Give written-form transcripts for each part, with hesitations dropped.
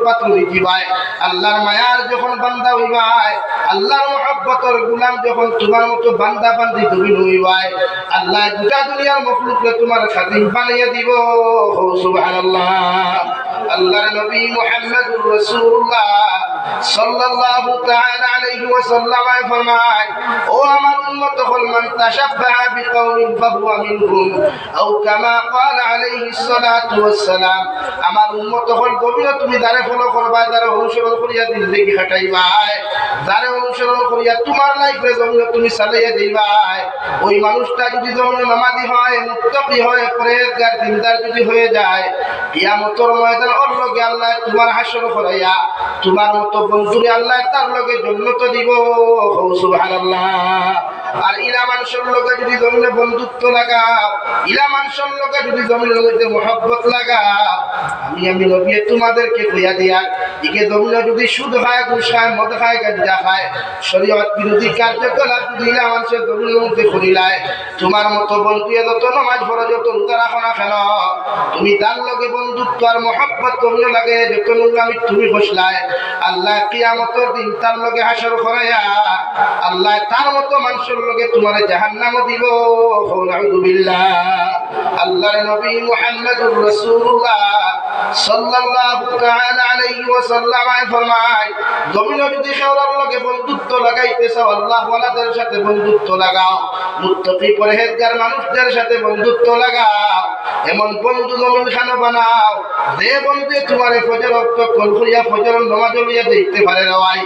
পাত্র দিবাই আল্লাহর মায়ার যখন বান্দা হইবাই আল্লাহর মহব্বতের গোলাম যখন তোমার মতো বান্দা বান্দি তুমি হইবাই আল্লাহ গোটা দুনিয়ার মখলুককে তোমার খাদিম বানিয়ে দিব সুবহানাল্লাহ আল্লাহর নবী মুহাম্মদুর রাসূলুল্লাহ সাল্লাল্লাহু তাআলা আলাইহি ওয়াসাল্লাম ফরমায় ও আমার উম্মত হল মান তাশাব্বাহা বিকওমিন ফাহুয়া মিনহুম আও কামা ক্বালা আলাইহিস সালাতু ওয়াস সালাম আমার উম্মত হল গভীর তুমি যারে ফলো করবা যারে অনুসরণ করিয়া জিন্দেগি কাটাইবা যারে অনুসরণ করিয়া তোমার লাইফে জমিন তুমি চালাইয়া দিবা ওই মানুষটা যদি জমিন নামাজি হয় মুত্তাকি হয় পরহেজগার দিনদার যদি হয়ে যায় কিয়ামতের ময়দানে ওর লগে আল্লাহ তোমার হাসর করাইয়া তোমার মতো বন্ধুরে আল্লাহ তার লগে জান্নাত দিব সুবহানাল্লাহ আর ইলা মানুষের লগে যদি জমিনে বন্ধুত্ব লাগাও ইলা মানুষের লগে যদি জমিনের মধ্যে মহব্বত লাগাও আমি নবী তোমাদেরকে কইয়া দিয়া একে জমিনে যদি সুদ খায় ঘুষ খায় মদ খায় গাঁজা খায় শরীয়ত বিরোধী কার্যকলাপ যদি ইলা মানুষের জমিনের মধ্যে করিলায় তোমার মতো বন্ধু যত নামাজ পড়ো যত রোজা রাখো না কেন তুমি তার লগে বন্ধুত্ব আর মহব্বত জমিনে লাগে যত নোংরামি তুমি বসলায় আল্লাহ কিয়ামতের দিন তার লগে হাসর করাইয়া আল্লাহ তার মতো মানুষের লগে তোমার জাহান্নামও দিব নাউযুবিল্লাহ আল্লাহর নবী মুহাম্মদুর রাসূলুল্লাহ সাল্লাল্লাহু তাআলা আলাইহি ওয়াসাল্লাম ফরমায় জমিন যদি খেওয়ার লগে বন্ধুত্ব লাগাইতে চাও আল্লাহ ওয়ালাদের সাথে বন্ধুত্ব লাগাও মুত্তাকি পরহেজগার মানুষদের সাথে বন্ধুত্ব লাগাও এমন বন্ধু জমিন খানো বানাও যে বন্ধু তোমারে ফজর ওয়াক্ত কল করিয়া ফজর নামাজ পড়িয়া দেখতে পারে রাই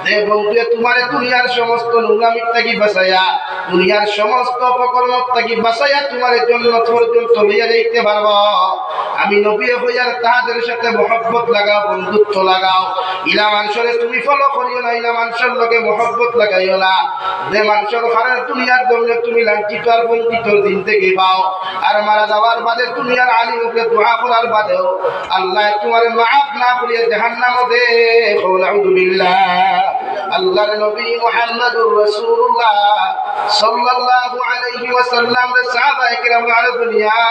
যে বন্ধু তোমারে দুনিয়ার সমস্ত নোংরামি থেকে বাঁচাইয়া দুনিয়ার সমস্ত অপকর্ম থেকে বাঁচাইয়া তোমারে জান্নাত পর্যন্ত লইয়া যাইতে পারবো আমি নবী হইয়ার তাহাদের সাথে মহব্বত লাগাও বন্ধুত্ব লাগাও ইলা মানুষের তুমি ফলো করিও না ইলা মানুষের লগে মহব্বত লাগাইও না যে মানুষের ঘরের দুনিয়ার জন্য তুমি লাঞ্ছিত আর বঞ্চিত দিন থেকে পাও আর মারা যাওয়ার বাদে দুনিয়ার আলিম উপরে দোয়া করার বাদেও আল্লাহ তোমারে মাফ না করিয়া জাহান্নামে দে নাউযুবিল্লাহ আল্লাহর নবী মুহাম্মদুর রাসূলুল্লাহ সাল্লাল্লাহু আলাইহি ওয়াসাল্লাম রে সাহাবায়ে কিরাম আরজুন ইয়া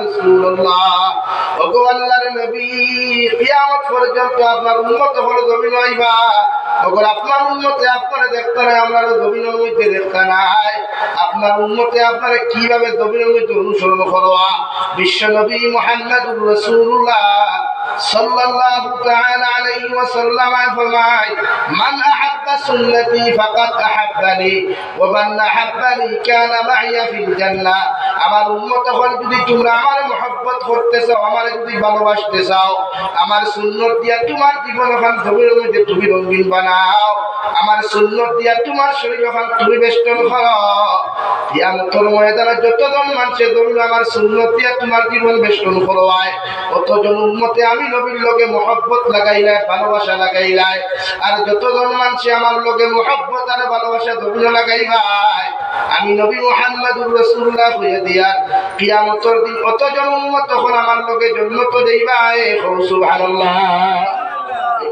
রাসূলুল্লাহ ওগো আল্লাহর নবী কিয়ামত পর্যন্ত আপনার উম্মত হলো জমিন হইবা ওগো আপনার উম্মতে আপনারা দেখতে নাই আমরা জমিনের মধ্যে দেখতে নাই আপনার উম্মতে আপনারা কিভাবে জমিনের মধ্যে অনুসরণ করবা বিশ্ব নবী মুহাম্মদুর রাসূলুল্লাহ সাল্লাল্লাহু তাআলা আলাইহি ওয়াসাল্লাম ফরমায় মান আহাব্বা সুন্নতি ফাকাদ আহাব্বানি ওয়া মান আহাব্বানি কানা মাইয়া ফিল জান্নাহ আমার উম্মত হল যদি তোমরা আমার মহব্বত করতে চাও আমার যদি ভালোবাসতে চাও আমার সুন্নাত দিয়া তোমার জীবনখান জমিনের মধ্যে তুমি রঙিন বানাও আমার সুন্নাত দিয়া তোমার শরীরখান তুমি বেষ্টন করো কিয়ামতের ময়দানে যতজন মানুষে জমিন আমার সুন্নাত দিয়া তোমার জীবন বেষ্টন করো আয় অতজন উম্মতে আমি নবীর লগে মহব্বত লাগাইলাই ভালোবাসা লাগাইলাই আর যতজন মানুষে আমার লগে মহব্বত আর ভালোবাসা জমিন লাগাইবাই আমি নবী মুহাম্মদুর রাসূলুল্লাহ হইয়া দিয়া কিয়ামতের দিন অতজন উম্মত তখন আমার লগে জান্নাত যাইবাই সুবহানাল্লাহ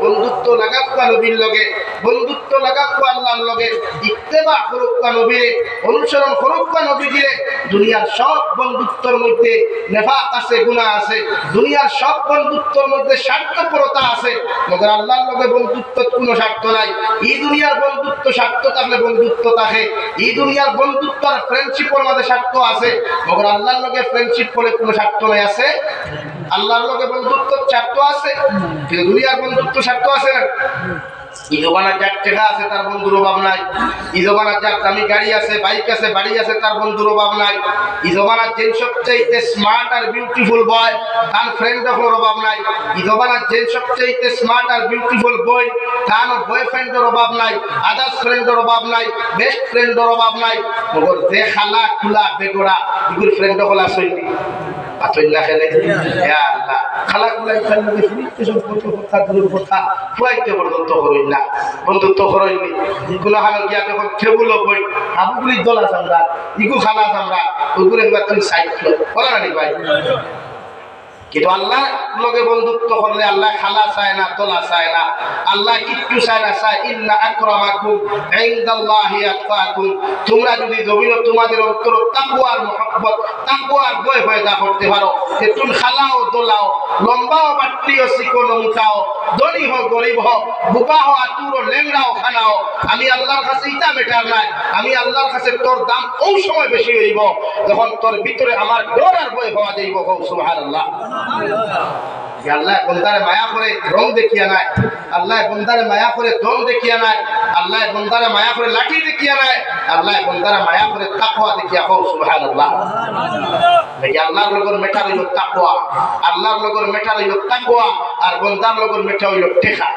বন্ধুত্ব লাগাক্কা নবীর লগে বন্ধুত্ব লাগাক্কা আল্লাহর লগে ইত্তেবা করুক্কা নবীরে অনুসরণ করুক্কা নবী দিলে দুনিয়ার সব বন্ধুত্বের মধ্যে নেফাক আছে গুনাহ আছে দুনিয়ার সব বন্ধুত্বের মধ্যে স্বার্থপরতা আছে মগর আল্লাহর লগে বন্ধুত্ব কোনো স্বার্থ নাই এই দুনিয়ার বন্ধুত্ব স্বার্থ থাকলে বন্ধুত্ব থাকে এই দুনিয়ার বন্ধুত্ব আর ফ্রেন্ডশিপের মধ্যে স্বার্থ আছে মগর আল্লাহর লগে ফ্রেন্ডশিপ বলে কোনো স্বার্থ নাই আছে আল্লাহর লগে বন্ধুত্ব স্বার্থ আছে দুনিয়ার বন্ধুত্ব স্বার্থ আছে এই জমানার যার টাকা আছে তার বন্ধুর অভাব নাই এই জমানার যার দামি গাড়ি আছে বাইক আছে বাড়ি আছে তার বন্ধুর অভাব নাই এই জমানার যে সবচেয়ে স্মার্ট আর বিউটিফুল বয় তার ফ্রেন্ড হওয়ার অভাব নাই এই জমানার যে সবচেয়ে স্মার্ট আর বিউটিফুল বয় তার বয়ফ্রেন্ডের অভাব নাই আদার্স ফ্রেন্ডের অভাব নাই বেস্ট ফ্রেন্ডের অভাব নাই মগর যে খালা খুলা বেগড়া এগুলো ফ্রেন্ড হল আসেনি আতইল্লাহ খেলে ইয়া আল্লাহ খালা খুলা ইফাল্লা দেখি সম্পর্ক কথা দূরের কথা ফুয়াইতে বন্ধুত্ব করেন না বন্ধুত্ব করেননি এগুলো হালো গিয়া যখন টেবুল বই হাবুগুলি দল আছে আমরা ইগু খালা আছে আমরা ওইগুলো একবার তুমি সাইড করো বলা না ভাই কিন্তু আল্লাহ লগে বন্ধুত্ব করলে আল্লাহ খালা চায় না, তোলা চায় না, আল্লাহ কিচ্ছু চায় না, চায় ইন্না আকরামাকুম ইনদাল্লাহি আতকাকুম। তোমরা যদি জমিন তোমাদের অন্তর তাকওয়ার মুহাব্বত, তাকওয়ার ভয় পয়দা করতে পারো, যে তুমি খালাও দোলাও, লম্বাও বাট্টিও চিকনো মুটাও, ধনী হও গরিব হও, বুবা হও আতুরো লেংড়াও খানাও, আমি আল্লাহর কাছে ইটা বেটার নাই, আমি আল্লাহর কাছে তোর দাম ওই সময় বেশি হইব যখন তোর ভিতরে আমার ডর আর ভয় হওয়া যাইব। সুবহানাল্লাহ। আল্লাহ বন্দারে মায়া করে রং দেখিয়া নাই, আল্লাহ বন্দারে মায়া করে দম দেখিয়া নাই, আল্লাহ বন্দারে মায়া করে লাঠি দেখিয়া নাই, আল্লাহ বন্দারে মায়া করে তাকওয়া দেখিয়া। সুবহানাল্লাহ। দেখি আল্লাহর লগর মেটা হইল তাকওয়া, আল্লাহর লগর মেটা হইল তাকওয়া, আর বন্দার লগর মেটা হইল টেকা।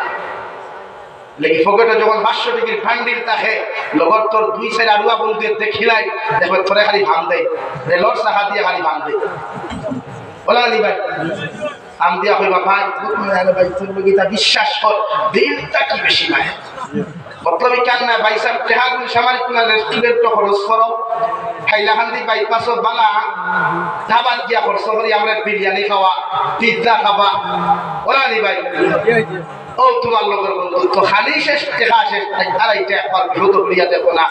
লেকি পকেটে যখন 500 টাকার ফান্ডিল থাকে, লগর তোর 2 4 আড়ুয়া বন্ধু দেখিলাই, দেখো তোরে খালি ভাম দেয়, রেলর চাকা দিয়ে খালি ভাম দেয়। বলা নি ভাই আম দিয়া কইবা ভাই ভাই তোর বগিতা বিশ্বাস কর, দিলটা কি বেশি ভাই মতলব কেন না ভাই সাহেব টেহাগুলি সামারি কোনা রেস্টুরেন্ট খরচ করো, হাইলাকান্দি বাইপাসও বালা ধাবাত গিয়া খরচ করি, আমরা বিরিয়ানি খাওয়া, পিৎজা খাবা। বলা নি ভাই ও তোমার লোকের বন্ধুত্ব খালি শেষ, টেকা শেষ, আড়াইটা একবার বিপদ হইয়া দেখো না,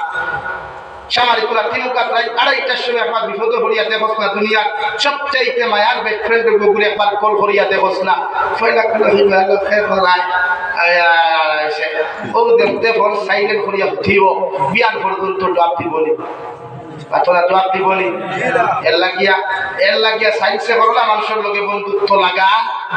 সামারি কোলা তিনুকা প্রায় 2:30টার সময় একবার বিপদ হইয়া দেখোস না, দুনিয়ার সবচাইতে মায়ার বেস্ট ফ্রেন্ডের গুগুরে একবার কল করিয়া দেখোস না, ফয়লা কোলা হইল খেয়ে ফলাই ও দেখতে ফোন সাইলেন্ট করিয়া উঠিব, বিয়ার পর্যন্ত জবাব দিবনি, তোরা জবাব দিবনি। এর লাগিয়া সাইন্সে করলা মানুষের লগে বন্ধুত্ব লাগা,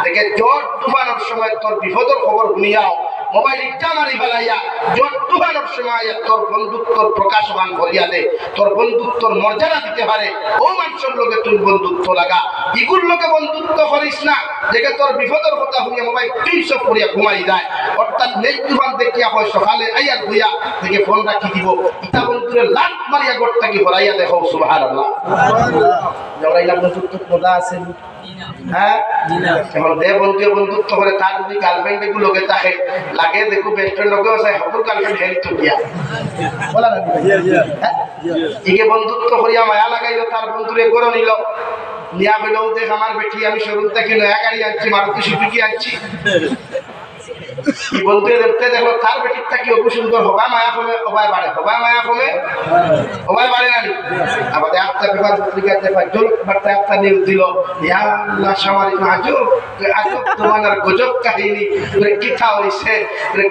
দেখে জোর তুফানোর সময় তোর বিপদের খবর শুনিয়াও মোবাইল ইটা মারি ফেলাইয়া জোর তুফানোর সময় তোর বন্ধুত্বর প্রকাশমান করিয়া দে, তোর বন্ধুত্বর মর্যাদা দিতে পারে ও মানুষের লগে তুই বন্ধুত্ব লাগা। ইগুর লগে বন্ধুত্ব করিস না দেখে তোর বিপদের কথা শুনিয়া মোবাইল তুইস করিয়া ঘুমাই যায়, অর্থাৎ নেই তুফান দেখিয়া হয় সকালে আইয়া ধুইয়া দেখে ফোন রাখি দিব, ইটা বন্ধুরে লাট মারিয়া গোটটাকে হরাইয়া দেখো। সুবহানাল্লাহ। জড়াইলা বন্ধুত্ব খোদা আছে হ্যাঁ, এখন দে বন্ধু বন্ধুত্ব করে তার যদি গার্লফ্রেন্ড এগুলো লোকে থাকে লাগে দেখো বেস্ট ফ্রেন্ড লোকেও আছে, সকল গার্লফ্রেন্ড হেল্প তো দিয়া বলা না ইকে বন্ধুত্ব করিয়া মায়া লাগাইলো, তার বন্ধুরে গড় নিল, নিয়া বলেও দেখ আমার বেটি আমি শোরুম থেকে নয়া গাড়ি আনছি, মারুতি সুজুকি আনছি। বন্ধু দেখতে দেখলো তার বেটির থাকি অপু সুন্দর হবা মায়া কমে, হবাই বাড়ে, হবাই মায়া কমে, হবাই বাড়ে না। আমাদের একটা পেপার পত্রিকা দেখা জল বার্তা একটা নিউজ দিল, ইয়া আল্লাহ সামারি আজব আজব তোমার গজব কাহিনী কিথা হইছে,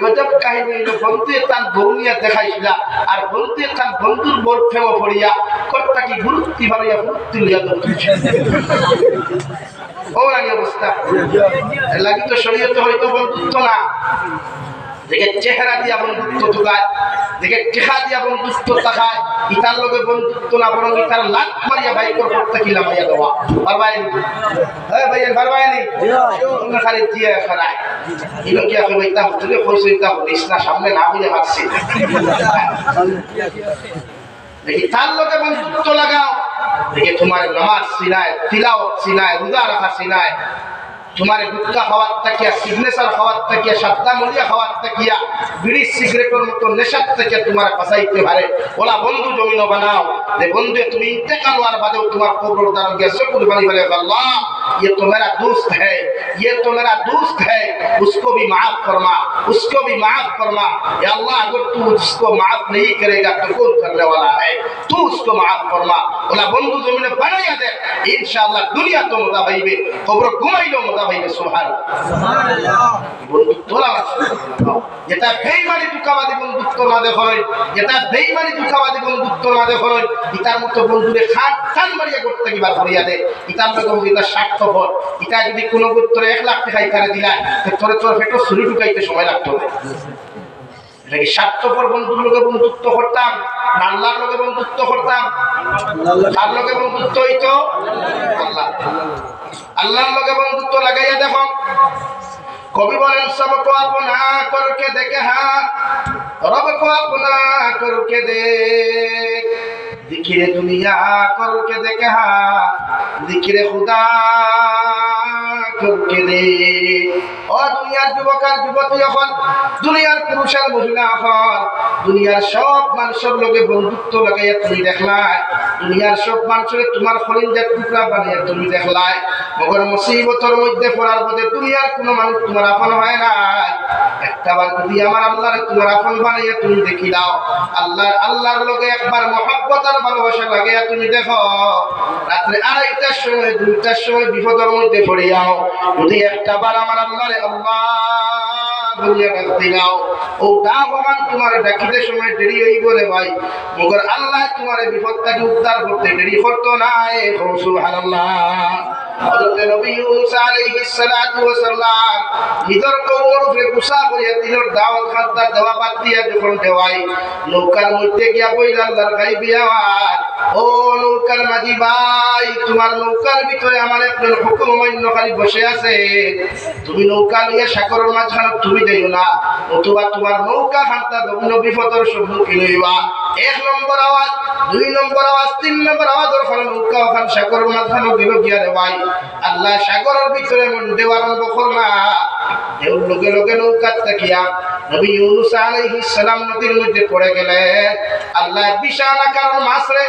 গজব কাহিনী হইলো বন্ধু তার বৌনিয়া দেখাইছিল, আর বন্ধু তার বন্ধুর বোর ফেমো পড়িয়া কটটা কি গুরুত্তি বাড়িয়া গুরুত্তি লইয়া ধরছে। ওরানি অবস্থা লাগি তো শরীয়তে হয়তো বন্ধুত্ব না, দেখে চেহারা দিয়া বন্ধুত্ব ঢুকায়, দেখে টেকা দিয়া বন্ধুত্ব তাকায়, ইতার লোকে বন্ধুত্ব না, বরং ইতার লাট মারিয়া বাইকর করতে কিলা মাইয়া দেওয়া পারবাইনি। হ্যাঁ ভাইয়ের পারবাইনি খালি দিয়ে খারায় ইনো কি আসবে ইতা হুজুরে কইছে ইতা হইস না, সামনে না হইলে হাসছি। দেখি তার লোকে বন্ধুত্ব লাগাও, দেখে তোমার নামাজ সিনায়, তিলাওয়াত সিনায়, রোজা রাখা সিনায়, তোমার গুটকা খাওয়ার তাকিয়া, সিগনেচার খাওয়ার তাকিয়া, সাদ্দা মলিয়া খাওয়ার তাকিয়া, বিড়ি সিগারেটের মতো নেশার থেকে তোমার বাঁচাইতে পারে। ওলা বন্ধু জমিন বানাও, যে বন্ধু তুমি ইন্তেকাল হওয়ার বাদেও তোমার কবর দ্বারা গেছে কুরবানি বলে আল্লাহ ये तो मेरा दोस्त है, ये तो मेरा दोस्त है, उसको भी माफ फरमा, उसको भी माफ फरमा। या अल्लाह अगर तू उसको माफ नहीं करेगा तो कौन करने वाला है, तू उसको माफ फरमा। ওলা বন্ধু জমিনে বানাইয়া দে, ইনশাআল্লাহ দুনিয়া তো মজা পাইবে, কবর ঘুমাইলেও মজা পাইবে। সুবহানাল্লাহ। বন্ধুত্ব যেটা বেঈমানি দুঃখাবাদী বন্ধুত্ব না দেখেন, যেটা বেঈমানি দুঃখাবাদী বন্ধুত্ব না দেখেন, ইতার মতো বন্ধুরে খাট খান মারিয়া করতে কি বার করিয়া দে, ইতার মতো ইতার স্বার্থপর, ইটা যদি কোনো গোত্রে 1 লাখ টাকা ইতারে দিলা তোরে তোর পেটো ছুরি ঢুকাইতে সময় লাগতো না। নাকি স্বার্থপর বন্ধুর লোকে বন্ধুত্ব করতাম না আল্লাহর লোকে বন্ধুত্ব করতাম? তার লোকে বন্ধুত্ব হইতো আল্লাহ, আল্লাহর লোকে বন্ধুত্ব লাগাইয়া দেখো। কবি বলেন সবকো আপনা করকে দেখে হাত, রবকো আপনা করকে দেখ, जिक्र दुनिया करके देखा, जिक्र खुदा চলকে দে। ও দুনিয়ার যুবক আর যুবতী হল, দুনিয়ার পুরুষ আর মহিলা হল, দুনিয়ার সব মানুষের লগে বন্ধুত্ব লাগাইয়া তুমি দেখলাই, দুনিয়ার সব মানুষের তোমার খলিঞ্জার টুকরা বানিয়ে তুমি দেখলাই, মগর মুসিবতের মধ্যে পড়ার পথে দুনিয়ার কোনো মানুষ তোমার আপন হয় না। একটাবার যদি আমার আল্লাহর তোমার আপন বানাইয়া তুমি দেখি দাও, আল্লাহর লগে একবার মহব্বত আর ভালোবাসা লাগাইয়া তুমি দেখো, রাত্রে 2:30টার সময় 2টার সময় বিপদের মধ্যে পড়ে যাও, যদি একটাবার আমার আল্লাহরে আল্লাহ বলিয়া ডাকতে যাও, ও ডাকবান তোমার ডাকিতে সময় দেরি হইব রে ভাই, মগর আল্লাহ তোমার বিপদটাকে উদ্ধার করতে দেরি করতো না। সুবহানাল্লাহ। হযরত নবী ইউনূস আলাইহিস সালাতু ওয়াস সালাম নিজের কওমের উপরে গুসা করিয়া দিনের দাওয়াত খাদ্দার দেওয়া বাদ দিয়া যখন দেওয়াই নৌকার মধ্যে গিয়া বইলা আল্লাহর গায়বী আওয়াজ, ও নৌকার মাঝি ভাই, তোমার নৌকার ভিতরে আমার একজন হুকুম মান্যকারী বসে আছে, তুমি নৌকা নিয়ে সাগরের মাঝখানে তুমি যাইও না, অথবা তোমার নৌকা খান্তা দগ্ন বিপদের সম্মুখীন হইবা। 1 নম্বর আওয়াজ, 2 নম্বর আওয়াজ, 3 নম্বর আওয়াজের ফলে নৌকা ওখান সাগরের মাঝখানে গেল গিয়া রে ভাই, আল্লাহ সাগরের ভিতরে মন দেওয়ার আরম্ভ করলা। ঢেউ লগে লগে নৌকার তাকিয়া নবী ইউনূস আলাইহিস সালাম নদীর মধ্যে পড়ে গেলেন। আল্লাহ বিশাল আকার মাছ রে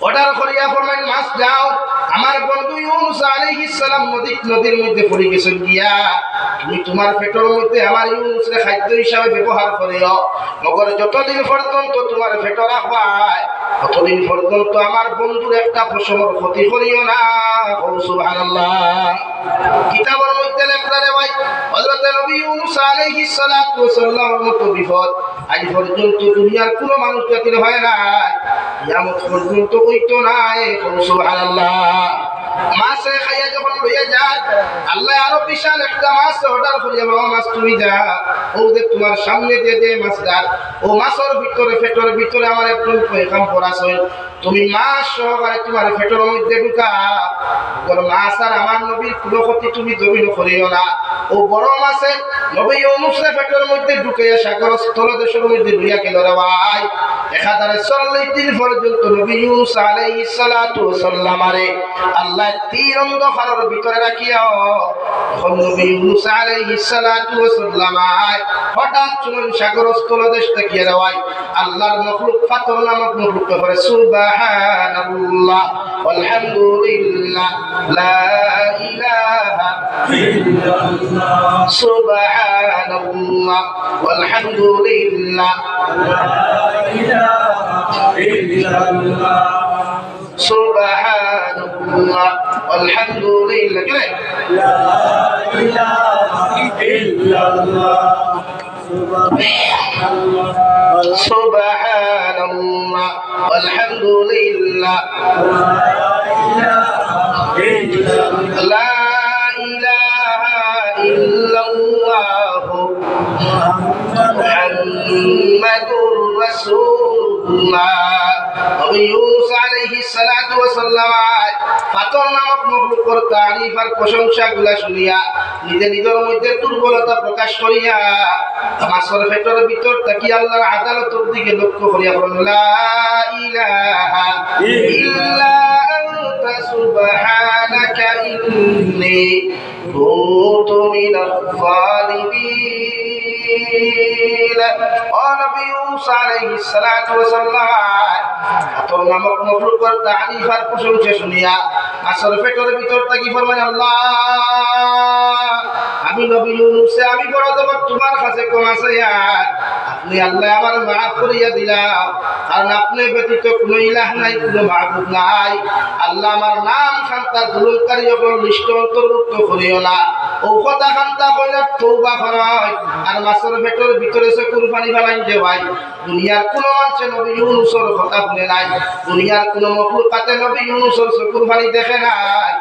অর্ডার করিয়া ফরমাইন, মাছ যাও, আমার বন্ধু ইউনূস আলাইহিস সালাম নদীর মধ্যে পড়ে গেছেন গিয়া, তুমি তোমার পেটের মধ্যে আমার ইউনূসকে খাদ্য হিসাবে ব্যবহার করিও, মগর যতদিন পর্যন্ত তোমার পেট রাখবাই ততদিন পর্যন্ত আমার বন্ধুর একটা ফসলের ক্ষতি করিও না। সুবহানাল্লাহ। কিতাবের মধ্যে লেখা রে ভাই, হযরত নবী ইউনূস আলাইহিস সালাতু ওয়াস সালামের মতো বিপদ আজ পর্যন্ত দুনিয়ার কোনো মানুষ জাতির হয় না, কিয়ামত পর্যন্ত হইতো না। সুবহানাল্লাহ। মাছে খাইয়া যখন লইয়া যায়, আল্লাহ আরো বিশাল একটা মাছ অর্ডার করিয়া, বাবা মাছ তুমি যা, ও যে তোমার সামনে যে মাছটা, ও মাছের ভিতরে পেটের ভিতরে আমার একজন পয়গাম পড়াছই, তুমি মাছ সহকারে তোমার পেটের মধ্যে ঢুকা, মাছ আর আমার নবীর কোনো ক্ষতি তুমি জমিন করিও না। ও বড় মাছে নবী ইউনূসের পেটের মধ্যে ঢুকাইয়া সাগর স্থলদেশের মধ্যে লইয়া গেল রে ভাই। 1040 দিন পর্যন্ত নবী ইউনূস আলাইহিস সালাতু ওয়াস সালাম আরে আল্লাহ তীর অন্ধকারের ভিতরে রাখিয়া, যখন নবী ইউনূস আলাইহিস সালাতু ওয়াস সালাম হঠাৎ চলুন সাগর স্থলদেশ তাকিয়ে দেওয়াই আল্লাহর মখলুক ফাতর নামক মখলুককে করে সুবহানাল্লাহ আলহামদুলিল্লাহ লা ইলাহা ইল্লাল্লাহ সুবহানাল্লাহ আলহামদুলিল্লাহ লা ইলাহা ইল্লাল্লাহ সুবহানাল্লাহ আলহামদুলিল্লাহ লা ইলাহা ইল্লাল্লাহ সুবহানাল্লাহ আলহামদুলিল্লাহ লা ইলাহা ইল্লাল্লাহ মুহাম্মাদুর রাসূলুল্লাহ। নবী ইউনূস আলাইহিস সালাতু ওয়াস সালাম ফাতর নামক মখলুকের তারিফ আর প্রশংসাগুলা শুনিয়া নিজের মধ্যে দুর্বলতা প্রকাশ করিয়া মাছের পেটের ভিতর থাকি আল্লাহর আদালতের দিকে লক্ষ্য করিয়া বলেন, লা ইলাহা ইল্লা আনতা সুবহানাকা ইন্নী কুনতু মিনাজ জালিমিন। ও নবী ইউনূস আলাইহিস সালাতু ওয়াস সালাম ফাতর নামক মখলুকের তারিফ আর প্রশংসা শুনিয়া মাছের পেটের ভিতর থাকি ফরমান, আল্লাহ আমি নবী ইউনূস আমি বড় জবাব তোমার কাছে কম আছে, আপনি আল্লাহ আমার মাফ করিয়া দিলাম, কারণ আপনি ব্যতীত কোনো ইলাহ নাই, কোনো মাবুদ নাই। আল্লাহ আমার নাম খান্তা দুলকারী যখন লিষ্ট অন্তর্ভুক্ত করিও না, ও কথা খান্তা কইলা তওবা করায় আর মাছের পেটের ভিতরে সে কুরবানি বানাই দে ভাই। দুনিয়ার কোন মানুষে নবী ইউনূসের কথা শুনে নাই, দুনিয়ার কোন মখলুকাতে নবী ইউনূসের কুরবানি দেখে নাই।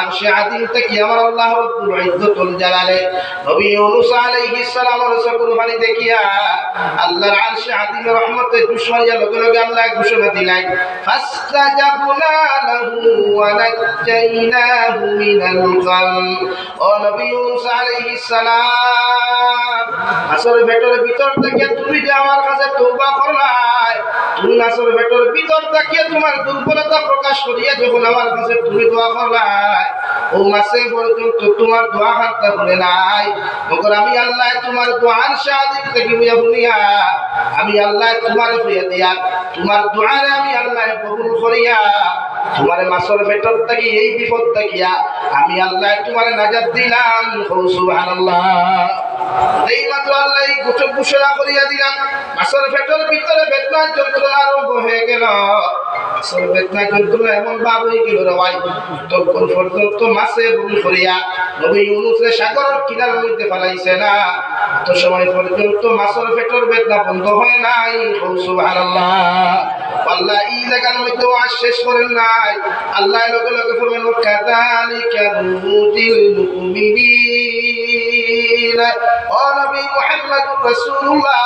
আরশে আযীম থেকে আমার আল্লাহ রব্বুল ইজ্জতুল জালালে নবী ইউনূস আলাইহিস সালামের কুরবানি দেখিয়া আল্লাহর আরশে আযীমের রহমতে দুশমাইয়া লগে লগে আল্লাহ ঘোষণা দিলেন, ফাসতাজাবনা লাহু ওয়া নাজাইনাহু মিনাল গাম। ও নবী ইউনূস আলাইহিস সালাম মাছের পেটের ভিতর থেকে তুমি যে আমার কাছে তওবা করলাই, তুমি মাছের পেটের ভিতর থেকে তোমার দুর্বলতা প্রকাশ করিয়া যখন আমার কাছে তুমি দোয়া করলাই, ও মাসে পর্যন্ত তোমার দোয়া হাতটা ভুলে নাই। মগর আমি আল্লাহ তোমার দোয়ার শাহাদাত থেকে বুঝা বুনিয়া আমি আল্লাহ তোমার হইয়া দিয়া তোমার দোয়ারে আমি আল্লাহ কবুল করিয়া তোমার মাসর ভেতর থেকে এই বিপদ থাকিয়া আমি আল্লাহ তোমার নাজাত দিলাম। সুবহানাল্লাহ। এই মাত্র আল্লাহ গোচর ঘোষণা করিয়া দিলাম, মাসর ভেতর ভিতরে বেদনা যন্ত্রণা আরম্ভ হয়ে গেল। মাসর বেদনা যন্ত্রণা এমন ভাব হয়ে গেল রে ভাই, তখন পর্যন্ত মাসে ভুল করিয়া নবী ইউনূসে সাগরের কিনার মধ্যে ফেলাইছে না, এত সময় পর্যন্ত মাসর ভেতর বেদনা বন্ধ হয় নাই। সুবহানাল্লাহ। আল্লাহ এই জায়গার মধ্যে ওয়াজ শেষ করেন নাই, আল্লাহ লগে লগে ফরমান কাযালিকা নুজিল মুমিনিন। ও নবী মুহাম্মদুর রাসূলুল্লাহ,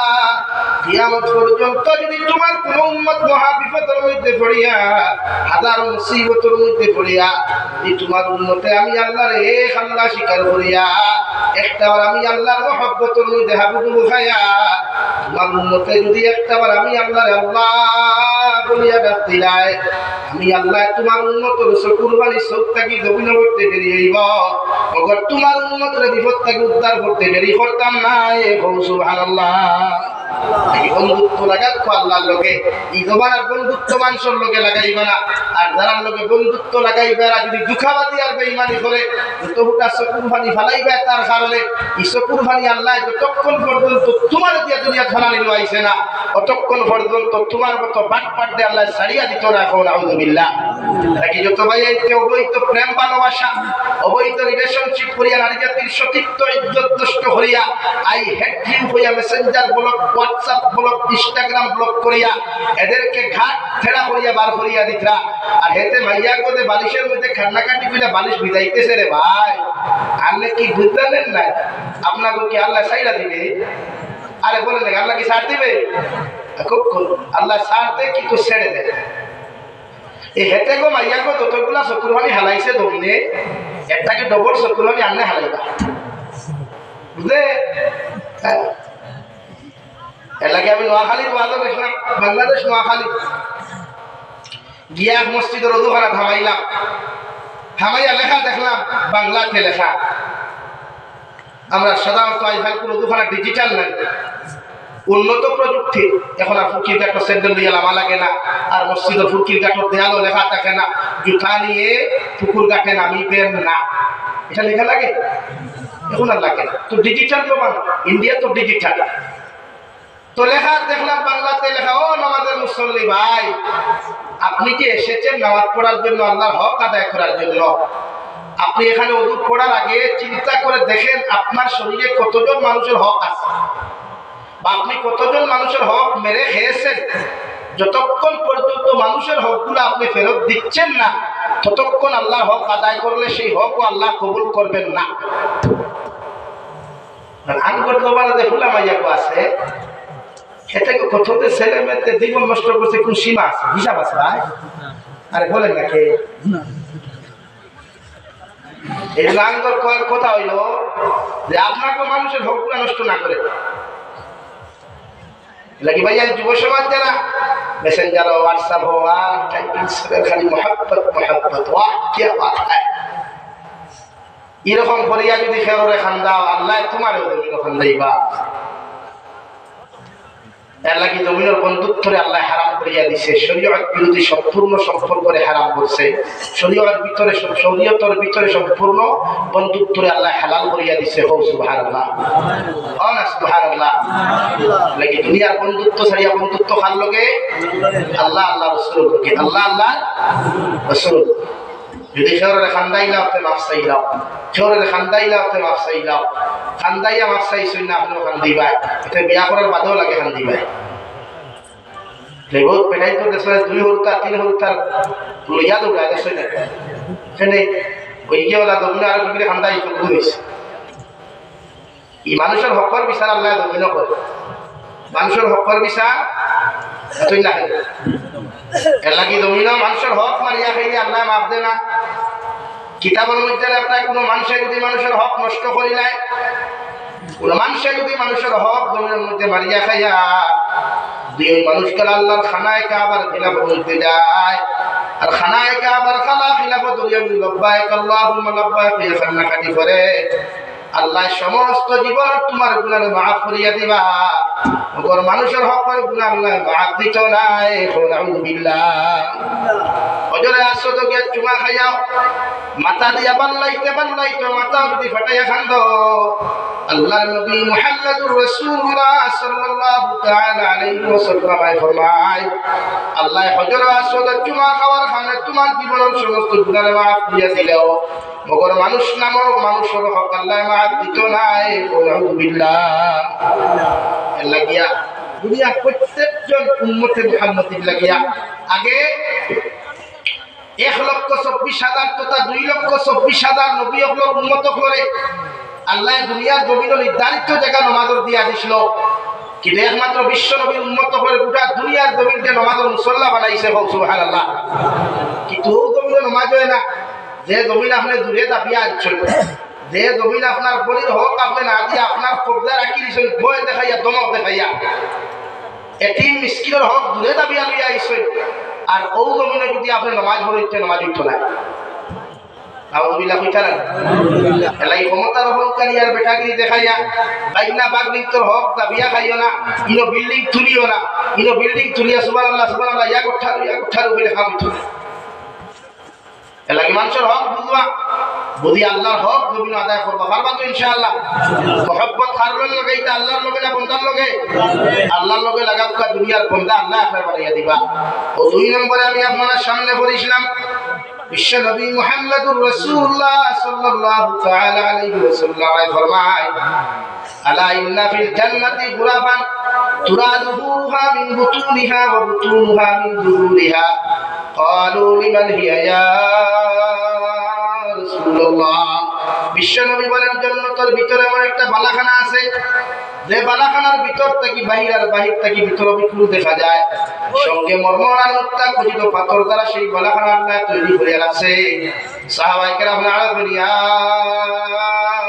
কিয়ামত পর্যন্ত যদি তোমার কোন উম্মত মহা বিপদের মধ্যে পড়িয়া হাজার মুসিবতের মধ্যে পড়িয়া এই তোমার উম্মতে আমি আল্লাহর এক আল্লাহ স্বীকার করিয়া একটাবার আমি আল্লাহর মহব্বতের মধ্যে হাবুডুবু খাইয়া তোমার উম্মতে যদি একটাবার আমি আল্লাহর আল্লাহ বলিয়া ডাক দিলাই, আমি আল্লাহ তোমার উম্মতের কুরবানি চোখ থাকি দবিন করতে দেরি হইব, মগর তোমার উম্মতের বিপদ থেকে উদ্ধার করতে দেরি করতাম নাই। সুবহানাল্লাহ। বন্ধুত্ব লাগাতো আল্লাহর লোকে, এই জমানার বন্ধুত্ব মানুষের লোকে লাগাইবে না। আর যারার লোকে বন্ধুত্ব লাগাইবে আর যদি দুঃখাবাদী আর বেঈমানি করে যতটা চকুর পানি ফালাইবে তার কারণে এই চকুর পানি আল্লাহ যতক্ষণ পর্যন্ত তোমার দিয়া দুনিয়া থানানি লইছে না ততক্ষণ পর্যন্ত তোমার মতো বাটপাট দিয়ে আল্লাহ ছাড়িয়া দিত না। এখন আউযুবিল্লাহ। নাকি যত ভাই অবৈধ প্রেম ভালোবাসা অবৈধ রিলেশনশিপ করিয়া নারী জাতির সতীত্ব ইজ্জত নষ্ট করিয়া আই হেড ইউ হইয়া Messenger block WhatsApp block Instagram block করিয়া এদেরকে ঘাট ছেড়া করিয়া বার করিয়া দিতরা, আর হেতে মাইয়া কোদে বালিশের মধ্যে খান্নাকাটি কইরা বালিশ ভিজাইতেছে রে ভাই। আপনি কি বুঝলেন না আপনাকে কি আল্লাহ ছাইরা দিবে? আরে বলেন না আল্লাহ কি ছাড় দিবে? আল্লাহ ছাড় দেয় কিন্তু ছেড়ে দেয়। এই হেতে গো মাইয়া গো যতগুলা চকুরবানি হালাইছে দমিনে একটাকে ডবল চকুরবানি আনলে হালাইবা, বুঝলে? এর লাগে আমি নোয়াখালীর ওয়াজও দেখলাম, বাংলাদেশ নোয়াখালী গিয়া এক মসজিদের অজুখানা থামাইলাম, থামাইয়া লেখা দেখলাম বাংলাতে লেখা। আমরা সাধারণত আইফালপুর অজুখানা ডিজিটাল নাই, উন্নত প্রযুক্তি। এখন আর ফুকির কাঠর স্যান্ডেল দিয়ে লামা লাগে না, আর মসজিদের ফুকির কাঠর দেয়ালও লেখা থাকে না জুতা নিয়ে পুকুর ঘাটে নামিবেন না, এটা লেখা লাগে? এখন আর লাগে না। তো ডিজিটাল প্রমাণ, ইন্ডিয়া তো ডিজিটাল। তো লেখা দেখলাম বাংলাতে লেখা, ও নামাজের মুসল্লি ভাই, আপনি কি এসেছেন নামাজ পড়ার জন্য, আল্লাহর হক আদায় করার জন্য? আপনি এখানে ওযু পড়ার আগে চিন্তা করে দেখেন আপনার শরীরে কতজন মানুষের হক আছে, বা আপনি কতজন মানুষের হক মেরে খেয়েছেন। যতক্ষণ পর্যন্ত মানুষের হকগুলো আপনি ফেরত দিচ্ছেন না ততক্ষণ আল্লাহর হক আদায় করলে সেই হকও আল্লাহ কবুল করবেন না। আনগর জমানাতে ফুলা মাইয়া আছে, সেটাকে কোথাও ছেলে মেয়েতে জীবন নষ্ট করছে, কোন সীমা আছে, হিসাব আছে ভাই? আরে বলেন না কে? এই লাঙ্গর কয়ের কথা হইল যে আপনাকে মানুষের হকগুলো নষ্ট না করে লাগি ভাই। আর যুব সমাজ যারা মেসেঞ্জার হোয়াটসঅ্যাপ হওয়া টাইপিং খালি মোহাব্বত মোহাব্বত ওয়া কিয়া বাত है, এরকম করিয়া যদি ফেররে খান দাও আল্লাহ তোমারও এরকম দেইবা। এর লাগি জমিনের বন্ধুত্বরে আল্লাহ হারাম করিয়া দিছে, শরীয়ত বিরোধী সম্পূর্ণ সম্পর্করে হারাম করছে, শরীয়তের ভিতরে সম্পূর্ণ বন্ধুত্বরে আল্লাহ হালাল করিয়া দিছে। হো সুবহানাল্লাহ, ও না সুবহানাল্লাহ। লাগি দুনিয়ার বন্ধুত্ব ছাড়িয়া বন্ধুত্ব কার লগে? আল্লাহ আল্লাহ রাসূল লগে, আল্লাহ আল্লাহ রাসূল। যদি শহরে খান্দাইলা আপনি মাফ চাইলাও, শহরে খান্দাইলা আপনি মাফ চাইলাও, খান্দাইয়া মাফ চাইছই না আপনিও খান দিবাই, এটা বিয়া করার বাদেও লাগে খান দিবাই। বহুত পেটাই তো দেশ 2 হরতা 3 হরতা লইয়া দৌড়ায় দেশ না সেনে ওই গিয়েওলা দৌড়া আর বিক্রি খান্দাই শুরু হয়েছে। এই মানুষের হকর বিচার আল্লাহ দমিন করে, মানুষের হকর বিচার এতই না এর লাগি দমিন মানুষের হক মারিয়া খাইলে আল্লাহ মাফ দে না। কিতাবের মধ্যে আপনার কোনো মানুষের যদি মানুষের হক নষ্ট করি নাই কোন মানুষে যদি মানুষের হক জমিনের মধ্যে মারিয়া খাইয়া দুই মানুষকে আল্লাহর খানায় কাবার খিলাফত করতে যায় আর খানায় কাবার খালা খিলাফত লব্বাইক আল্লাহুম্মা লব্বাইক ইয়া সান্নাকাটি করে আল্লাহ সমস্ত জীবন তোমার গুনাহ মাফ করিয়া দিবা ওগর মানুষের হকের গুনাহ আল্লাহ মাফ দিত নাই আউযু বিল্লাহ ওজরে আসো তো কে চুমা খাইয়াও মাথা দিয়া বাল্লাইতে মাথা যদি ফাটাইয়া খান্দো আল্লাহর নবী মুহাম্মদুর রাসূলুল্লাহ সাল্লাল্লাহু তাআলা আলাইহি ওয়াসাল্লাম ফরমায় আল্লাহ হজরে আসো তো চুমা খাওয়ার খানে তোমার জীবনের সমস্ত গুনাহ মাফ দিয়া দিলেও মগর মানুষ নামক মানুষের হক আল্লাহ মাফ দিত নাই আউযু বিল্লাহ লাগিয়া দুনিয়া প্রত্যেকজন উম্মতে মুহাম্মদির লাগিয়া আগে 1,24,000 তথা 2,24,000 নবী হকর উম্মত করে আল্লাহ দুনিয়ার জমিন নির্ধারিত জায়গা নামাজের দিয়া দিছিল কিন্তু একমাত্র বিশ্ব নবীর উম্মত করে গোটা দুনিয়ার জমিনকে নামাজের মুসল্লা বানাইছে সুবহানাল্লাহ কিন্তু ও জমিনে নামাজ হয় না যে জমিন আপনি দূরে দাপিয়া আনছেন যে জমিন আপনার বলির হক আপনি না দিয়ে আপনার কবজা রাখি দিয়েছেন বই দেখাইয়া দমক দেখাইয়া এটিম মিসকিনের হক দূরে দাবিয়া লইয়া আইছেন আর ও জমিনে যদি আপনি নামাজ পড়তে নামাজ উঠতো না আউযুবিল্লাহ কইতারা এলাই ক্ষমতার অহংকারী আর বেটাগিরি দেখাইয়া বাইনা বাগনিতর হক দাবিয়া খাইও না ইনো বিল্ডিং তুলিও না ইনো বিল্ডিং তুলিয়া সুবহানাল্লাহ ইয়া কোঠার উপরে খামিতো এলাকি মানুষের হক বুঝবা বুঝি আল্লাহর হক জমিন আদায় করবা পারবা তো ইনশাআল্লাহ মহব্বত কারণ লাগাইতে আল্লাহর লগে না বন্দার লগে আল্লাহর লগে লাগাবকা দুনিয়ার বন্দা আল্লাহ আপনার বানাইয়া দিবা ও দুই নম্বরে আমি আপনাদের সামনে পড়েছিলাম বিশ্ব নবী মুহাম্মদুর রাসূলুল্লাহ সাল্লাল্লাহু তাআলা আলাইহি ওয়াসাল্লাম ফরমায় আলা ইন্না ফিল জান্নাতি গুরাবান তুরাদুহা মিন বুতুনিহা ওয়া বুতুনুহা মিন দুহুরিহা قالوا لمن هي يا رسول الله বিশ্ব নবী বলেন জান্নাতের ভিতরে এমন একটা বালাখানা আছে যে বালাখানার ভিতর থেকে বাহির আর বাহির থেকে ভিতর বিপুল দেখা যায় সঙ্গে মরমর আর মুক্তা খচিত পাথর দ্বারা সেই বালাখানা আল্লাহ তৈরি করে রাখছে সাহাবায়ে কেরাম আরজ বলি ইয়া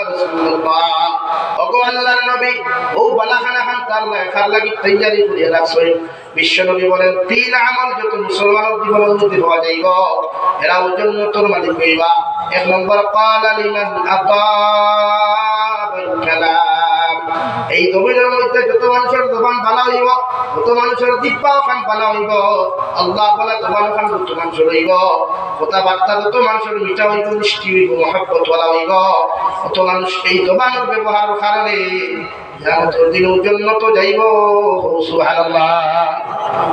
রাসূলুল্লাহ ওগো আল্লাহর নবী ও বালাখানা খান আল্লাহ খার লাগি তৈরি করে রাখছে বিশ্ব নবী বলেন তিন আমল যত মুসলমানের জীবনের মধ্যে পাওয়া যাইব এরা জান্নাতের মালিক হইবা এক নম্বর ক্বালা লিমান আতাবাল কালাম এই জমিনের মধ্যে যত মানুষের জবান ভালো হইব তত মানুষের জিহ্বাও খান ভালো হইব আল্লাহ বলে জবান খান যত মানুষ হইব কথাবার্তা যত মানুষের মিঠা হইব মিষ্টি হইব মহব্বত ভালো হইব তত মানুষ এই জবানের ব্যবহারের কারণে জান্নাতের দিন জান্নাত যাইব সুবহানাল্লাহ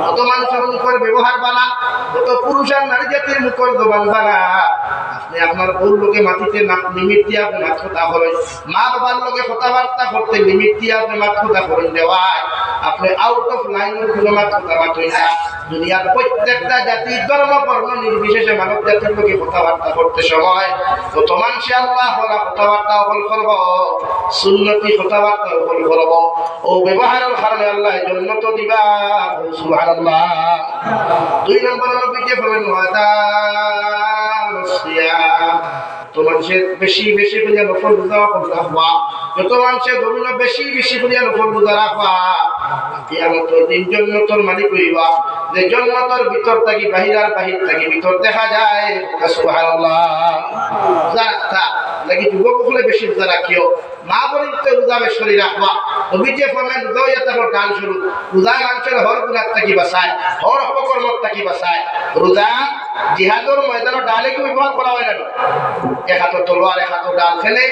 কত মানুষের মুখের ব্যবহার বালা কত পুরুষ আর নারী জাতির মুখের জবান বালা আপনি আপনার বউর লোকে মাটিতে নিমিট দিয়ে আপনি মাছ কথা করেন মা বাবার লোকে কথাবার্তা করতে নিমিট দিয়ে আপনি মাছ কথা করেন দেওয়ায় আপনি আউট অফ লাইনের কোনো মাছ কথা মাতই না দুনিয়ার প্রত্যেকটা জাতি ধর্ম বর্ণ নির্বিশেষে মানব জাতির লোকে কথাবার্তা করতে সময় কত মানুষে আল্লাহ বলা কথাবার্তা অকল করব সুন্নতি কথাবার্তা অকল করব ও ব্যবহারের কারণে আল্লাহ জান্নাত দিবা সুবহানাল্লাহ দুই নম্বর নবীকে বলেন ওয়াদা সিয়াম তো মানুষের বেশি বেশি করে নফল রোজা রাখবা যত মানুষের গরুনা বেশি বেশি করে নফল রোজা রাখবা কিয়ামতের দিন জান্নাতের মালিক হইবা যে জান্নাতের ভিতর থেকে বাহির আর বাহির থেকে ভিতর দেখা যায় সুবহানাল্লাহ যারা লাগি যুবক হলে বেশি রোজা রাখিও মা বলিতে রোজা বেশি রাখবা নবীজি ফরমান রোজা ইয়াতা গান শুরু রোজা মানুষের হর গুনাহ থেকে বাঁচায় হর অপকর্ম থেকে বাঁচায় রোজা জিহাদের ময়দানে ডালে কি ব্যবহার করা হয় না এক হাতে তলোয়ার এক হাতে ডাল ফেলে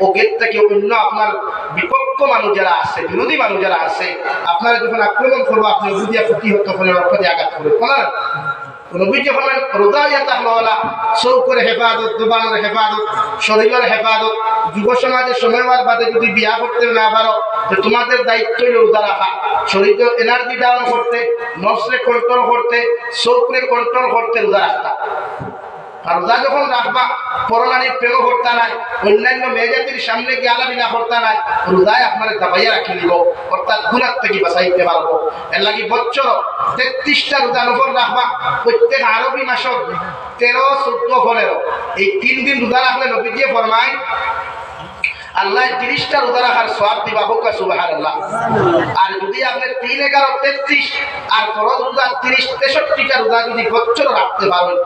ও গেট থেকে অন্য আপনার বিপক্ষ মানুষ যারা আছে বিরোধী মানুষ যারা আছে আপনারা যখন আক্রমণ করবো আপনি বুঝিয়া ক্ষতি হতে পারে অর্থে আঘাত করে বলার নবীজি ফরমান রোজা ইয়াতা হলা চৌকের হেফাজত জবানের হেফাজত শরীরের হেফাজত যুব সমাজের সময়বার বাদে যদি বিয়া করতে না পারো তো তোমাদের দায়িত্ব হলো রোজা রাখা শরীরের এনার্জি ডাউন করতে নফসকে কন্ট্রোল করতে চৌকরে কন্ট্রোল করতে রোজা রাখতা আর রোজা যখন রাখবা পরনারীর প্রেম করতে নাই অন্যান্য মেয়েজাতির সামনে গিয়ে আলামিনা করতে নাই রোজায় আপনার দাবাইয়া রাখি দিব অর্থাৎ গুনাহ থেকে বাঁচাইতে পারবো এর লাগি বছর 33টা রোজা নফল রাখবা প্রত্যেক আরবি মাসের 13, 14, 15 এই 3 দিন রোজা রাখলে নবীজি ফরমায় আল্লাহ 30টা রোজা রাখার সওয়াব দিবা, হোক সুবহানাল্লাহ। আর যদি আপনি 3, 11, 33 আর ফরজ রোজা 30, 63টা রোজা যদি বছর রাখতে পারেন,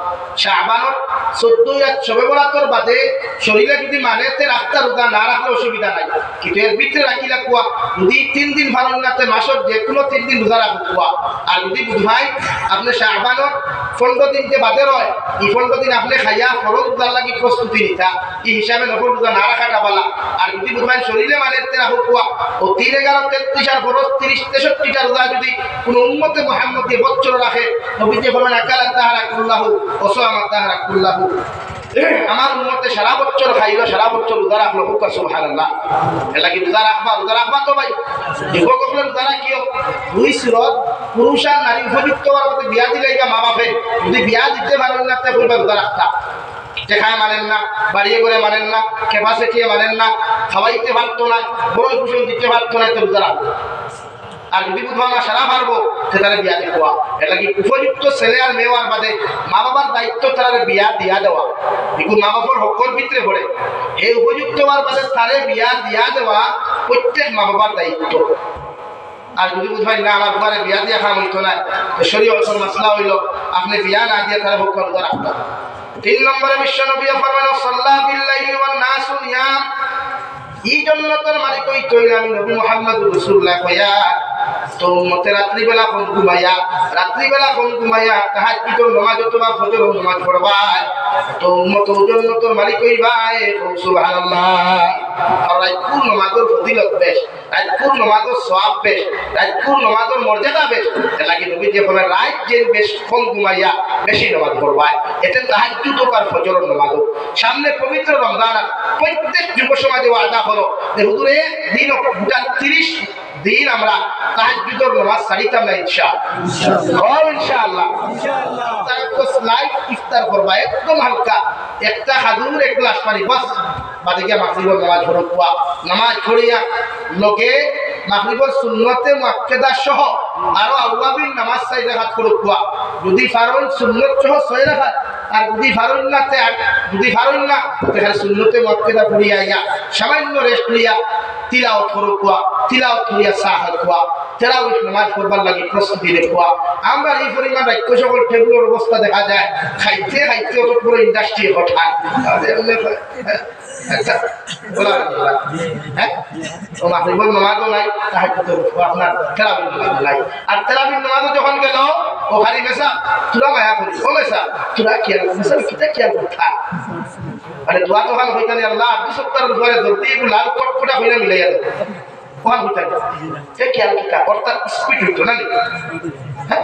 শাবানের 14 আর শবে বরাতর বাদে শরীরে যদি মানেতে রাখতে রোজা না রাখলে অসুবিধা নাই, কিন্তু এর ভিতরে রাখিলা কুয়া যদি 3 দিন ফারুল্লাতে মাসের যে কোনো 3 দিন রোজা রাখো কুয়া। আর যদি বুঝাই আপনি শাবানের 15 দিন যে বাদে রয়, এই 15 দিন আপনি খাইয়া ফরজ রোজার লাগি প্রস্তুতি নিতা, এই হিসাবে নফল রোজা না রাখাটা বালা। আর যদি বুঝবেন শরীরে মানেতে রাখো কুয়া ও 3, 11, 33 আর ফরজ 30, 63টা রোজা যদি কোনো উম্মতে মুহাম্মদী বছর রাখে, নবী যে বলেন আকালা তাহারা কুল্লাহু ওসামা তাহারা কুল্লাহু, আমার উম্মতে সারা বছর খাইলো, সারা বছর রোজা রাখলো, হোক সুবহানাল্লাহ। এলা কি রোজা রাখবা তো ভাই যুবক হলে রোজা রাখিও। দুই সুরত পুরুষ আর নারী উপযুক্ত হওয়ার মধ্যে বিয়া দিলে মা বাপে যদি বিয়া দিতে পারেন না তে বলবে রোজা রাখতা, যেখানে মানেন না, বাড়িয়ে করে মানেন না, খেপাসে খেয়ে মানেন না, খাওয়াইতে পারতো না, বড় কুশল দিতে পারতো না, তো রোজা রাখতো। আর যদি বুধবার না সারা পারবো তারা বিয়া দেওয়া, এটা কি উপযুক্ত ছেলে আর মেয়ে হওয়ার বাদে মা বাবার দায়িত্ব তারা বিয়া দিয়া দেওয়া, এগুলো মা বাবার হকর ভিতরে পড়ে। এই উপযুক্ত হওয়ার বাদে তারে বিয়া দিয়া দেওয়া প্রত্যেক মা বাবার দায়িত্ব। আর যদি বুঝবেন না আমার ঘরে বিয়া দিয়া খাওয়া হইতো না, শরীয়তের মাসলা হইল আপনি বিয়া না দিয়ে তারা হক করে রাখতেন। 3 নম্বরে বিশ্ব নবী ফরমানো সাল্লাল্লাহু বিল্লাহি ওয়ান নাসু নিয়াম, এই জন্য তোর মালিক ওই কইল আমি নবী মুহাম্মদুর রাসূলুল্লাহ কইয়া তো উম্মতে রাত্রিবেলা কোন ঘুমাইয়া তাহাজ্জুদের নামাজ অথবা ফজরের নামাজ পড়বা, তো উম্মত জন্য তোর মালিক কইবা সুবহানাল্লাহ। আর রাতপুর নামাজের ফজিলত বেশ, রাতপুর নামাজের সওয়াব বেশ, রাতপুর নামাজের মর্যাদা বেশ। লাগি নবী যে বলে রাত যে বেশ কম ঘুমাইয়া বেশি নামাজ পড়বা, এতে তাহাজ্জুদ আর ফজরের নামাজ সামনে পবিত্র রমজান। প্রত্যেক যুব সমাজে ওয়াদা হলো যে হুজুর দিন গোটা 30 দিন আমরা তাহাজ্জুদের নামাজ ছাড়িতাম না ইনশাআল্লাহ। তার তো লাইট ইফতার করবা একদম হালকা, একটা খাজুর এক গ্লাস পানি বাস, বাদে গিয়া মাগরিবের নামাজ পড়বা। নামাজ পড়িয়া লোকে মাগরিবের সুন্নতে মুআক্কাদা সহ আরো আওয়াবিন নামাজ 4 রাকাত পড়বা। যদি ফারজ সুন্নত সহ 6 রাকাত, আর যদি ফারজ না তাহলে সুন্নতে মুআক্কাদা পড়িয়া আইয়া সামান্য রেস্ট লইয়া তিলাওয়াত করবা, তিলাওয়াত করিয়া সাহায্য করবা, তারাবিহ নামাজ পড়বার লাগি প্রস্তুতি দেখবা। আমরা এই পরিমাণ রাজ্য সকল টেবিলের অবস্থা দেখা যায়, খাইতে খাইতে তো পুরো ইন্ডাস্ট্রি হঠাৎ মাগরিবের নামাজও নাই, আপনার তারাবিহ নামাজ নাই। আর তারাবিহ নামাজও যখন গেল ওখানে মেসা তোরা মায়া করি, ও মেসা তোরা খেয়াল মেসা কিতা খেয়াল করতা, মানে দোয়া তো হাল হইতানি আল্লাহ 2 সপ্তাহের ঘরে ধরতে এগুলো লাল কটকটা হইনা মিলাইয়া দেব ওখান হইতানি এ খেয়াল কিতা অর্থাৎ স্পিড হইতো না হ্যাঁ।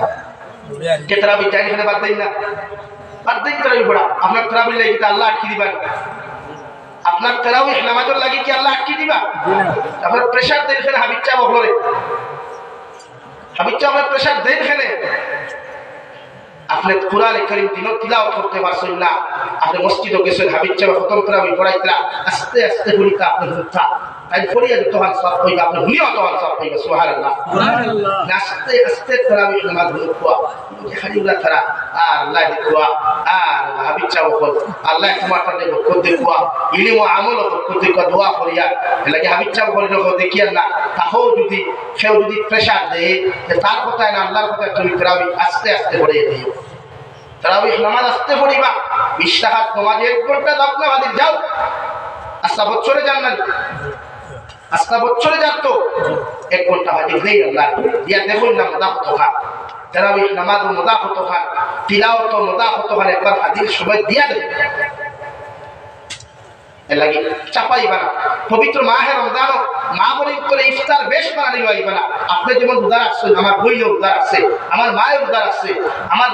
কেতরা বিচার এখানে বাদ দেন না, বাদ দেন তারাবি পড়া। আপনার তারাবি লাগি কি আল্লাহ আটকে দিবেন? আপনার তারাবিহ নামাজের লাগি কি আল্লাহ আটকে দিবা? আপনার প্রেসার দেন এখানে হাবিব চা বহরে, হাবিব চা আপনার প্রেসার দেন এখানে। আপনি কুরআন কারীম দিন তিলাওয়াত করতে পারছেন না, আপনি মসজিদে গেছেন হাবিব চা খতম তারাবি পড়াইতরা আস্তে আস্তে পড়িতা আপনি হতা তাই পড়িয়া তো হাল সব হইবা, আপনি হুনিও তো হাল সব হইবা সুবহানাল্লাহ সুবহানাল্লাহ। আস্তে আস্তে তারাবি নামাজ পড়বা খালিউল্লাহ তারা আর আল্লাহ দেখবা, আর হাবিব চা বল আল্লাহ তোমার কাছে বরকত দেখবা, ইলম ও আমল বরকত দেখবা, দোয়া করিয়া লাগে হাবিব চা বল দেখিয়া না তাও যদি কেউ যদি প্রেসার দেয় তার কথা না আল্লাহর কথা তুমি তারাবি আস্তে আস্তে পড়িয়ে দিও। তারাবিহ নামাজ আস্তে পড়িবা, 20 রাকাত নামাজ 1 ঘন্টা দপনা বাদি যাও, আস্তা বছরে যান না, আস্তা বছরে যান তো 1 ঘন্টা বাদি নেই আল্লাহ দিয়া দেখুন না মুদাফত খান, তারাবিহ নামাজ মুদাফত খান, তিলাওয়াত মুদাফত খান, একবার হাদিস সময় দিয়া দেন এলাকি চাপাইবা না। পবিত্র মাহে রমজান মা বলে করে ইফতার বেশ বানানি লইবা না। আপনি যেমন রোজা রাখছেন, আমার বইও রোজা রাখছে, আমার মায়ের রোজা রাখছে, আমার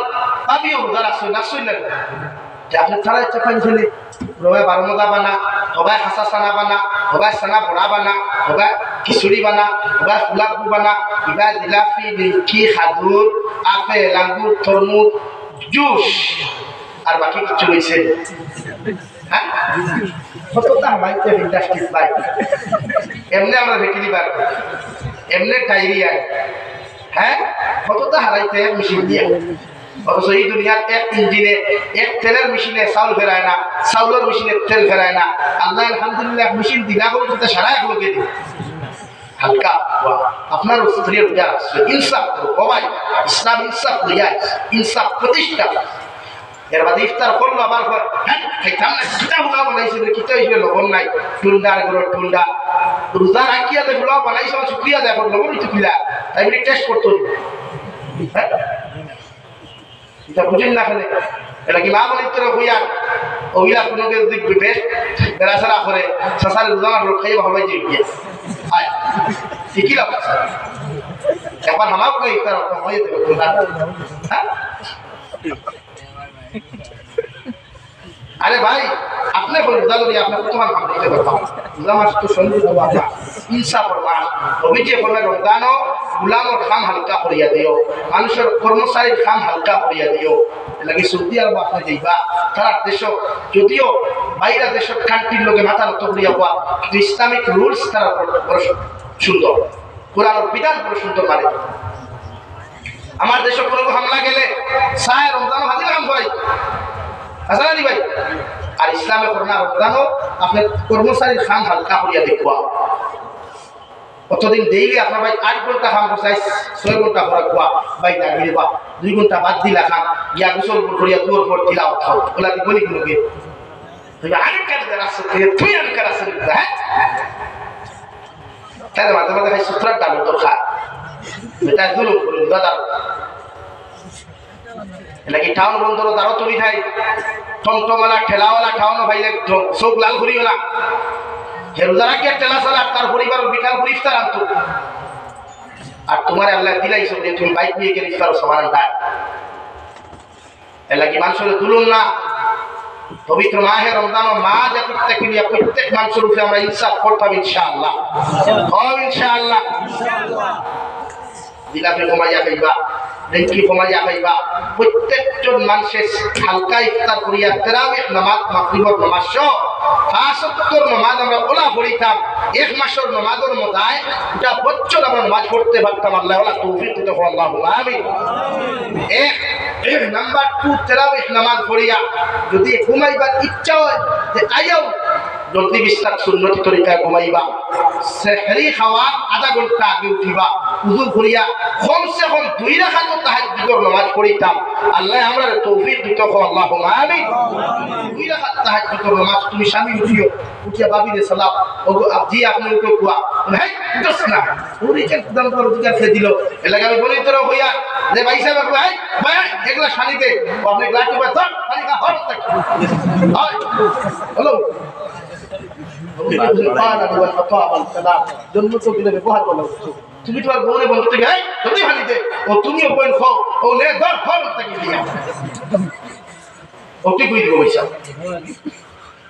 বাবিও রোজা রাখছে, রাখছেন না যে আপনি ছাড়াই চাপাই ফেলে রবাই 12 মজা বানা, হবাই হাসা সানা বানা, হবাই সানা বড়া বানা, হবাই খিচুড়ি বানা, হবাই ফুলাকু বানা, হবাই জিলাপি নিমকি খাজুর আপেল আঙ্গুর তরমুজ জুস আর বাকি কিছু রয়েছে হ্যাঁ কতটা আমাইতে ইন্ডাস্ট্রি পাই এমনি আমরা রেখে দিবার এমনি ডায়রিয়া হ্যাঁ কতটা হারাইতে মেশিন দিয়ে অথচ এই দুনিয়ার এক ইঞ্জিনে এক তেলের মেশিনে চাউল ফেরায় না, চাউলের মেশিনে তেল ফেরায় না। আল্লাহ আলহামদুলিল্লাহ মেশিন দিলা করে সারা এক লোকে দিন হালকা আপনার স্ত্রীর বুঝা ইনসাফ সবাই ইসলাম ইনসাফ বুঝা ইনসাফ প্রতিষ্ঠা। এর বাদে ইফতার করলো আবার হ্যাঁ খাইতাম না কিতা হুলা বানাইছে কিতা হিসেবে লবণ নাই টুন্ডার ঘর টুন্ডা রোজা রাখিয়া দেখলো বানাইছে শুক্রিয়া দেখো লবণ একটু কিলা তাই বলে টেস্ট করতো হ্যাঁ এটা বুঝেন না খেলে এটা কি মা বলি তোর হইয়া ওইলা কোনো দেখবি বেশ বেড়াছাড়া করে শাসার রোজা খাই ভালো যে গিয়ে আয় ঠিকই লাভ একবার হামাও করে ইফতার হয়ে দেবে হ্যাঁ। আরে ভাই আপনি রোজা করি আপনার প্রথম কাম করতে পারতাম রোজা মাস তো সন্ধ্যে দেবো আপনার ইনসাফ প্রমাণ অভিযোগ করবে রমজানও গুলামর খাম হালকা করিয়া দিও মানুষের কর্মচারীর খাম হালকা করিয়া দিও লাগে সৌদি আরব আপনি যাইবা তারা দেশ যদিও বাইরা দেশের কান্ট্রির লোকে মাথা নত করিয়া হওয়া কিন্তু ইসলামিক রুলস তারা বড় সুন্দর কোরআনের বিধান বড় সুন্দর মানে আমার দেশে কোনো হামলা গেলে সায় রমজান হাজির কাম করাই আসলে নি ভাই আর ইসলামে করোনা রমজানও আপনার কর্মচারীর খাম হালকা করিয়া দেখবা কতদিন ডেইলি আপনার ভাই 8 ঘন্টা কাম করছাই 6 ঘন্টা করা কোয়া ভাই না গিরবা 2 ঘন্টা বাদ দিলা খান গিয়া গোসল করিয়া দুয়ার পর দিলাও খাও ওলা কি বলি কোনকে তুমি আগে কাজ রাখছো তুই আগে কাজ রাখছো হ্যাঁ তাহলে মাঝে মাঝে ভাই সুতরাং ডাল তো খা এটা জুলুম করুন দাদা এলাকি টাউন বন্দর দাঁড়ো তুমি থাই টমটমওয়ালা ঠেলাওয়ালা খাওয়ানো ভাইলে চোখ লাল ঘুরিও না হেরুদারা কি ঠেলা চালা তার পরিবার বিকাল করে ইফতার আনতো আর তোমার আল্লাহ দিলাইছো যে তুমি বাইক নিয়ে গেলে ইফতার সমান দেয় এলাকি মানুষের দুলুন না পবিত্র মাহে রমজান ও মা জাতির থেকে নিয়ে প্রত্যেক মানুষের উপরে আমরা ইনসাফ করতাম ইনশাআল্লাহ ইনশাআল্লাহ দিলাপে কমাইয়া খাইবা ডেঙ্কি কমাইয়া খাইবা প্রত্যেকজন মানুষের হালকা ইফতার করিয়া তারাবিহ নামাজ মাগরিবের নামাজ সহ 5 ওয়াক্তের নামাজ আমরা ওলা পড়িতাম এক মাসের নামাজের মধ্যে এটা বছর আমরা নামাজ পড়তে পারতাম আল্লাহ ওলা তৌফিক দিতে হবে আল্লাহুম্মা আমিন। এক নাম্বার 2 তারাবিহ নামাজ পড়িয়া যদি ঘুমাইবার ইচ্ছা হয় যে আইও জলদি বিস্তার সুন্নতি তরিকা ঘুমাইবা সেহরি খাওয়ার আধা ঘন্টা আগে উঠিবা উযু করিয়া কমসে কম 2 রাকাত তাহাজ্জুদের নামাজ পড়িতাম আল্লাহ আমরা তৌফিক দিতে হবে আল্লাহুম্মা আমিন। 2 রাকাত তাহাজ্জুদের নামাজ তুমি স্বামী উঠিও উঠিয়া বাবিরে সালাম ওগো আপনি আপনি উঠো কুয়া ভাই দস না ওরে কেন দাম করে অধিকার খেয়ে দিল এর লাগে আমি বলি তোরা হইয়া যে ভাই সাহেব ভাই ভাই একলা শানিতে আপনি গ্লাসে বা ধর খালি খা হর তক হ্যালো তুমি তোমার বউরে বন্ধু থেকে যদি ভালিতে ও তুমিও পয়েন্ট খাও ও নে ধর ধর থেকে দিয়া ওকে কই দিব পয়সা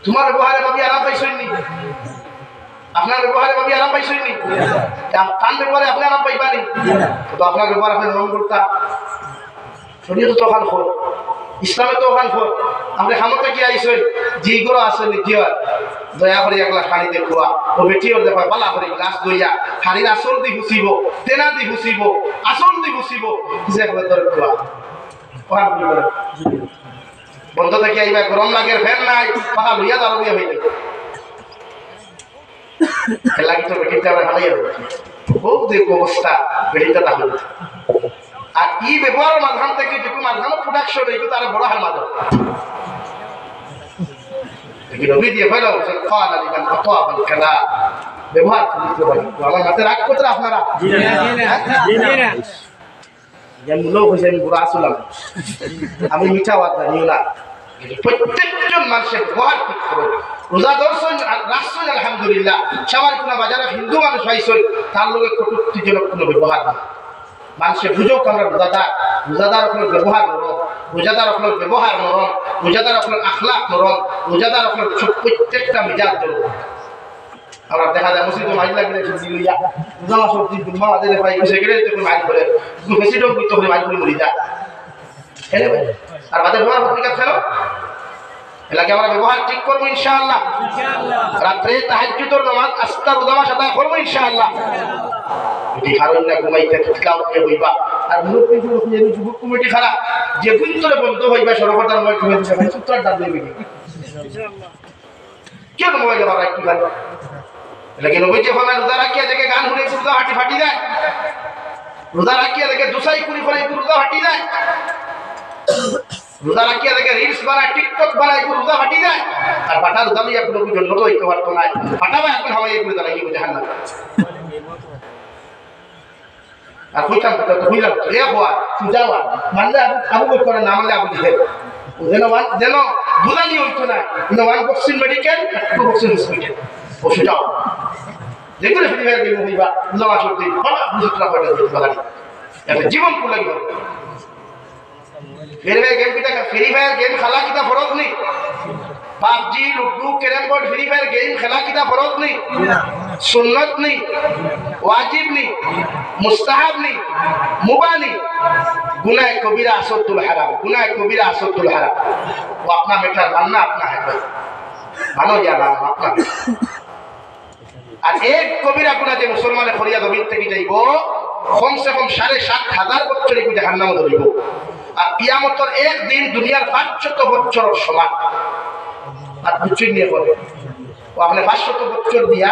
তোমার ব্যবহারে ভাবি আরাম পাইছইনি আপনার ব্যবহারে ভাবি আরাম পাইছইনি তার ব্যবহারে আপনি আরাম পাইবানি তো আপনার ব্যবহার আপনি নরম করতা শরীয়ত তো ওখান খোর ইসলামে তো ওখান খোর আপনি খামতে কি আইসই যেগুলো আছে নিজিও দয়া করে একলা পানি দেখুয়া ও বেটিও দেখা বালা করে গ্লাস দইয়া হাড়ির আসল দি হুসিব তেনা দি হুসিব আসল দি হুসিব যে করে তোর কুয়া ওখান বলে বন্ধ থেকে আইবা গরম লাগে ফ্যান নাই পাকা লইয়া দাঁড়িয়ে হইলে লাগি তো বেটিটা আমরা হারাইয়া বহুত দেখ অবস্থা বেটিটা তাহলে আর এই ব্যবহারের মাধ্যম থেকে যেটুকু মাধ্যম প্রোডাকশন এইটু তার বড় হার মাধ্যম নবী দিয়ে হইল ফাল আলিকান ফাতাবাল কালা ব্যবহার করতে পারি আমার মাথায় রাগ করতে আপনারা জি না যেমন লোক হয়েছে আমি বুড়া আসলাম আমি মিঠা ওয়াজ জানিও না প্রত্যেকজন মানুষের ব্যবহার ঠিক করো রোজা দর্শন রাষ্ট্র আলহামদুলিল্লাহ সবার কোনো বাজারে হিন্দু মানুষ হয়েছে তার লোকে কটুক্তিজনক কোনো ব্যবহার না মানুষের বুঝোক আমরা রোজাদার আপনার ব্যবহার নরম রোজাদার আপনার ব্যবহার নরম রোজাদার আপনার আখলাক নরম রোজাদার আপনার প্রত্যেকটা মিজাজ নরম আমরা দেখা যায় মসজিদে মাইক লাগলে সবজি লইয়া রোজা সবজি দুমা আদের ভাই বসে গেলে তখন মাইক করে বেশি ডং করতে হলে মাইক করে মরি যায় আর বাদের ব্যবহার পত্রিকা খেলো এলাকে আমরা ব্যবহার ঠিক করবো ইনশাআল্লাহ রাত্রে তাহাজ্জুদের নামাজ আস্তা রোজা মাস আদায় করবো ইনশাআল্লাহ যদি হারুন না ঘুমাইতে তিলাওয়াত হইবা আর মুরব্বী যুবক কমিটি খারাপ যে গুন্তরে বন্ধ হইবা সর্বদার মই কমিটি সবাই সূত্র ডাল দেবে কেন মোবাইল আবার কি ভালো লাগে নবী যে ফলা রোজা রাখিয়া দেখে গান শুনে রোজা হাঁটি ফাটি যায় রোজা রাখিয়া দেখে দুসাই কুড়ি ফলে রোজা হাঁটি যায় রোজা রাখিয়া দেখে রিলস বানায় টিকটক বানায় রোজা হাঁটি যায় আর ফাটা রোজা নিয়ে কোনো জন্য তো হইতে পারতো না ফাটাবা এখন হাওয়াই এগুলো দাঁড়াই কি বুঝে হান্না আর কইতাম তো কইলাম এ হওয়া সুজাওয়া মানলে আবু বকর না মানলে আবু জেহেল যেন বুঝানি হইতো না one boxing medical two boxing hospital ও সুজাও যেগুলো ফ্রি ফায়ার গেম হইবা লড়া সত্যি বলা বুঝতরা করে বলা এটা জীবন কো লাগিব ফ্রি ফায়ার গেম খেলা কিটা ফরজ নেই PUBG ludo carrom board free fire game খেলা কিটা ফরজ নেই सुन्नत नहीं वाजिब नहीं मुस्ताहब नहीं मुबाह नहीं गुनाह कबीरा असदुल हराम गुनाह कबीरा असदुल हराम वो अपना बेटा मानना अपना है मानो या ना अपना और एक कबीरा गुनाह जो मुसलमान फरिया जमीन থেকে যাইব कम से कम 7,500 বছর এই জাহান্নামে ধরিব আর কিয়ামতের এক দিন দুনিয়ার 500 বছর সমান আর কিছু নিয়ে পড়ে আপনি 500 বছর দিয়া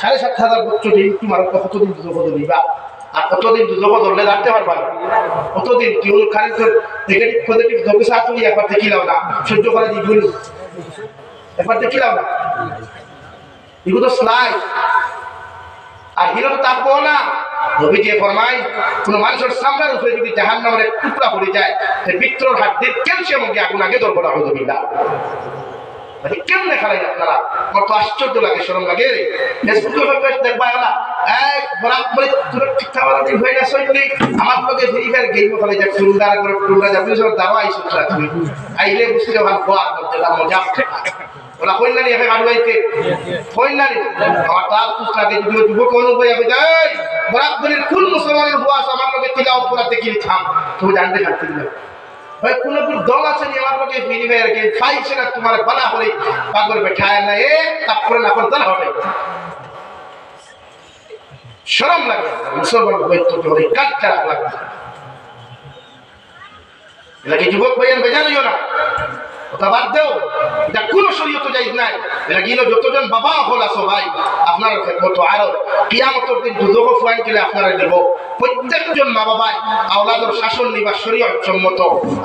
7,500 বছর দিন তোমার কতদিন দুজক ধরিবা আর কতদিন দুজক ধরলে জানতে পারবা কতদিন কেউ খালি তো নেগেটিভ পজিটিভ ধরে সাথে একবার দেখিলাম না সহ্য করা দিবি একবার দেখিলাম না এগুলো তো স্লাই আর হিরো তো তাকবো না নবী যে ফরমায় কোন মানুষের সামনের উপরে যদি জাহান্নামের এক টুকরা পড়ে যায় সে বিত্রর হাড্ডির ক্যালসিয়ামকে আগুন আগে ধরবো না হতো বিল্লাহ মানে কেমনে খেলাই আপনারা আমার তো আশ্চর্য লাগে শরম লাগে ফেসবুকে দেখবা না এক বরাক বলে তুই ঠিক খাবার দিন হয়ে না সইলি আমার লগে ফ্রি ফায়ার গেম খেলাই যা টুলদার করে টুলদা যা পুলিশ দাওয়া আইছো তুমি আইলে বুঝতে ভালো কোয়া করতে না মজা ওলা কই না নি এফে গাড়ুইতে কই না নি আমার তার পুছ লাগে যদি যুবক অনুভব হবে যায় বরাক বলে কোন মুসলমানের হুয়াস আমার লগে তিলাও করাতে কি থাম তুমি জানতে থাকতে দিলে भाई कुनो कुछ दम আছে নি আমার লগে ফ্রি ফায়ার গেম ফাইছে না তোমার বানা করে পাগল बैठाया না এ তারপরে না করতে হবে শরম লাগে মুসলমান হইতো জোরে কাটটা লাগে লাগে যুবক ভাইয়ের বেজারিও না কথা বাদ দাও এটা কোন শরীয়ত জায়েজ নাই এটা গিলো যতজন বাবা হল আছো ভাই আপনার খেদমত আর কিয়ামতের দিন দুজক ফুয়ান কিলে আপনারা দেব প্রত্যেকজন মা বাবা আওলাদের শাসন নিবা শরীয়ত সম্মত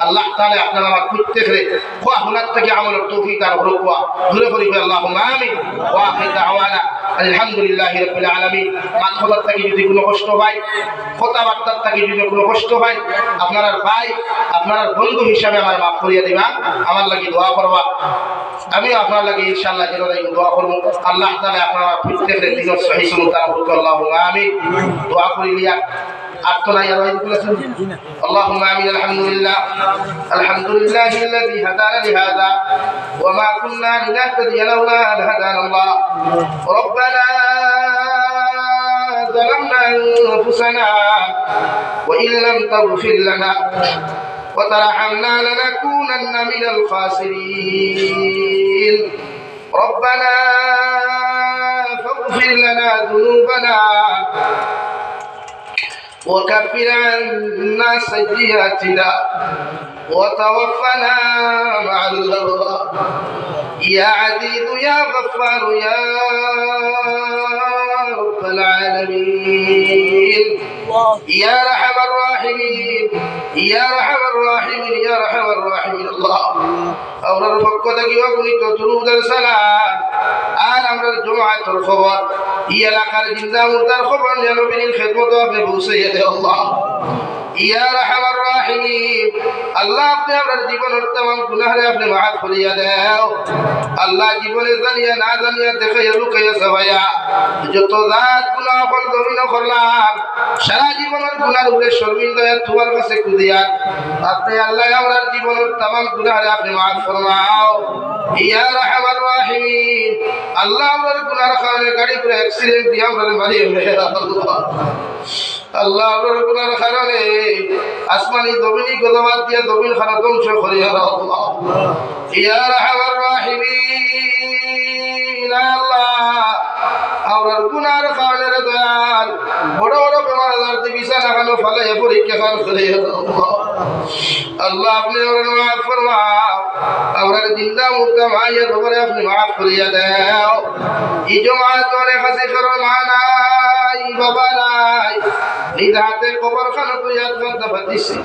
আল্লাহ তাআলা আপনারা আমার প্রত্যেকরে ওয়া হুনাত থেকে আমলের তৌফিক আর বরকত দূরে করিবে আল্লাহুম্মা আমিন ওয়া আখির দাওয়ানা আলহামদুলিল্লাহি রাব্বিল আলামিন মানহলাত থেকে যদি কোনো কষ্ট হয় কথাবার্তার থেকে যদি কোনো কষ্ট হয় আপনার ভাই আপনার বন্ধু হিসাবে আমার মাফ করিয়া দিবা আমার লাগি দোয়া করবা আমি আপনার লাগি ইনশাআল্লাহ জিরোদাই দোয়া করব আল্লাহ তাআলা আপনারা প্রত্যেকরে দিনের সহিহ সুন্নাহ বরকত আল্লাহুম্মা আমিন দোয়া করিয়া أعطنا يا رب اللهم آمين الحمد لله الذي هدانا لهذا وما كنا لنهتدي لولا أن هدانا الله ربنا ظلمنا أنفسنا وإن لم تغفر لنا وترحمنا لنكونن من الخاسرين ربنا فاغفر لنا ذنوبنا وكفر عنا سيئاتنا وتوفنا مع الأبرار يا عزيز يا غفار يا رب العالمين يا أرحم الراحمين يا أرحم الراحمين يا أرحم الراحمين الله أمر فقدك وقلت درود السلام آن أمر الجمعة الخبر يا لقر جنزا مرتر خبر لنبين الخدمة وابن بوسيد الله يا أرحم الراحمين الله আপনি আমার জীবনের तमाम গুনাহরে আপনি maaf করিয়া দাও আল্লাহ জীবনে জানিয়া না জানিয়া দেখাইয়া লুকাইয়া সবাইয়া যত জাত গুনাহ ফল দমিন করলাম সারা জীবনের গুনার উপরে শর্মিন্দা তোমার কাছে কুদিয়া আপনি আল্লাহ আমার জীবনের तमाम গুনাহরে আপনি maaf ফরমাও ইয়া আরহামার রাহিমিন আল্লাহ আমার গুনার কারণে গাড়ি করে অ্যাক্সিডেন্ট দিয়ে আমরা মারিয়ে আল্লাহ আল্লাহ আমার গুনার কারণে আসমানি জমিনি গদবাদ দিয়া জমিন খানা ধ্বংস করিয়া আল্লাহ ইয়া আরহামার রাহিমিন আল্লাহ আমার গুনার কারণে দয়াল বড় বড় বেমার আজার বিছানা খানো ফলাইয়া পরীক্ষা খান করে আল্লাহ আপনি আমার মাফ ফরমাও আমরা জিন্দা মুর্দা মায়ের খবরে আপনি মাফ করিয়া দাও এই জমাত অনেক হাসি করো মা নাই বাবা নাই নিজ হাতে কবর খানো তুই আত্মা পাতিছি